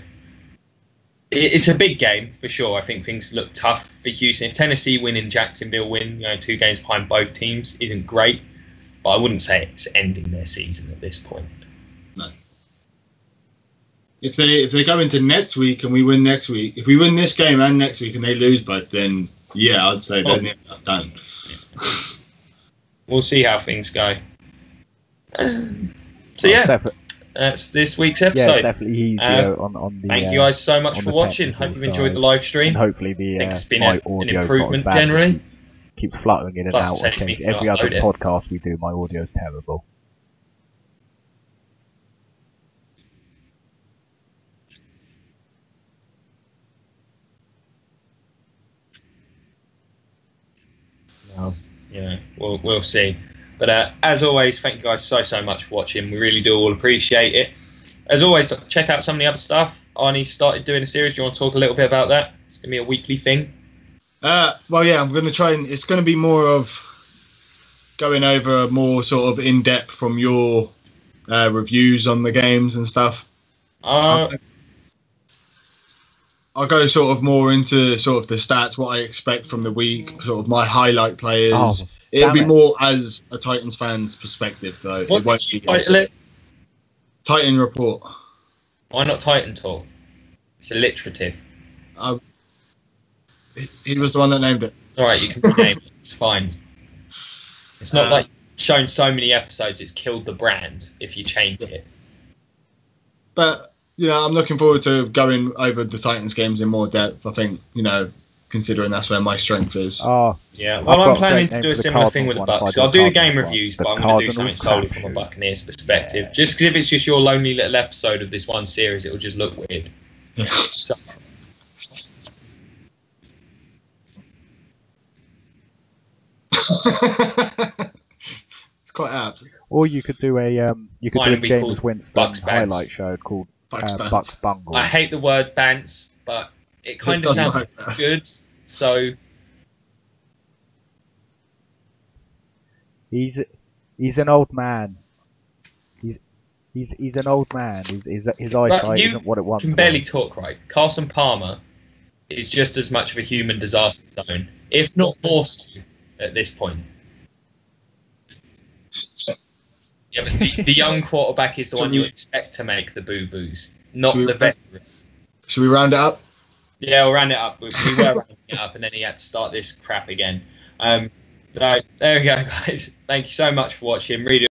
it's a big game for sure. I think things look tough for Houston. If Tennessee win and Jacksonville win, 2 games behind both teams isn't great, but I wouldn't say it's ending their season at this point. No. If they go into next week and we win next week, if we win this game and next week and they lose both, then yeah, I'd say they're done. We'll see how things go. That's this week's episode. Yeah, it's definitely easier on the. Thank you guys so much for watching. Hope you've enjoyed the live stream. And hopefully the it's been an improvement generally. Keeps fluttering in and out. Every other podcast we do, my audio is terrible. We'll see. But as always, thank you guys so much for watching. We really do all appreciate it. As always, check out some of the other stuff. Arnie started doing a series. Do you want to talk a little bit about that? It's going to be a weekly thing. Well, yeah, I'm going to try and it's going to be more of going over more sort of in depth from your reviews on the games and stuff? I'll go sort of more into sort of the stats, what I expect from the week, sort of my highlight players. Oh, It'll be more as a Titans fan's perspective, though. What it won't did you be title it? Titan Report. Why not Titan Talk? It's alliterative. He was the one that named it. All right, you can rename it. It's fine. It's not like shown so many episodes it's killed the brand if you change it. But, you know, I'm looking forward to going over the Titans games in more depth. I think, you know, considering that's where my strength is. Oh, yeah, well, I'm planning to do a similar thing with the Bucks. I'll do the game reviews, but I'm going to do something solely from a Buccaneers perspective. Yeah. Just because if it's just your lonely little episode of this one series, it will just look weird. Yeah. So, it's quite apt. Or you could do a James Winston Bucks highlight show called Bucks Bungle. I hate the word bants, but it kind of sounds good. So he's an old man. He's an old man. His eyesight isn't what it once was. You can barely talk right. Carson Palmer is just as much of a human disaster zone, if not more so, at this point. Yeah, but the young quarterback is the one you expect to make the boo-boos, not the veteran. Should we round it up? Yeah, we'll round it up. We were rounding it up, and then he had to start this crap again. So there we go, guys. Thank you so much for watching. Really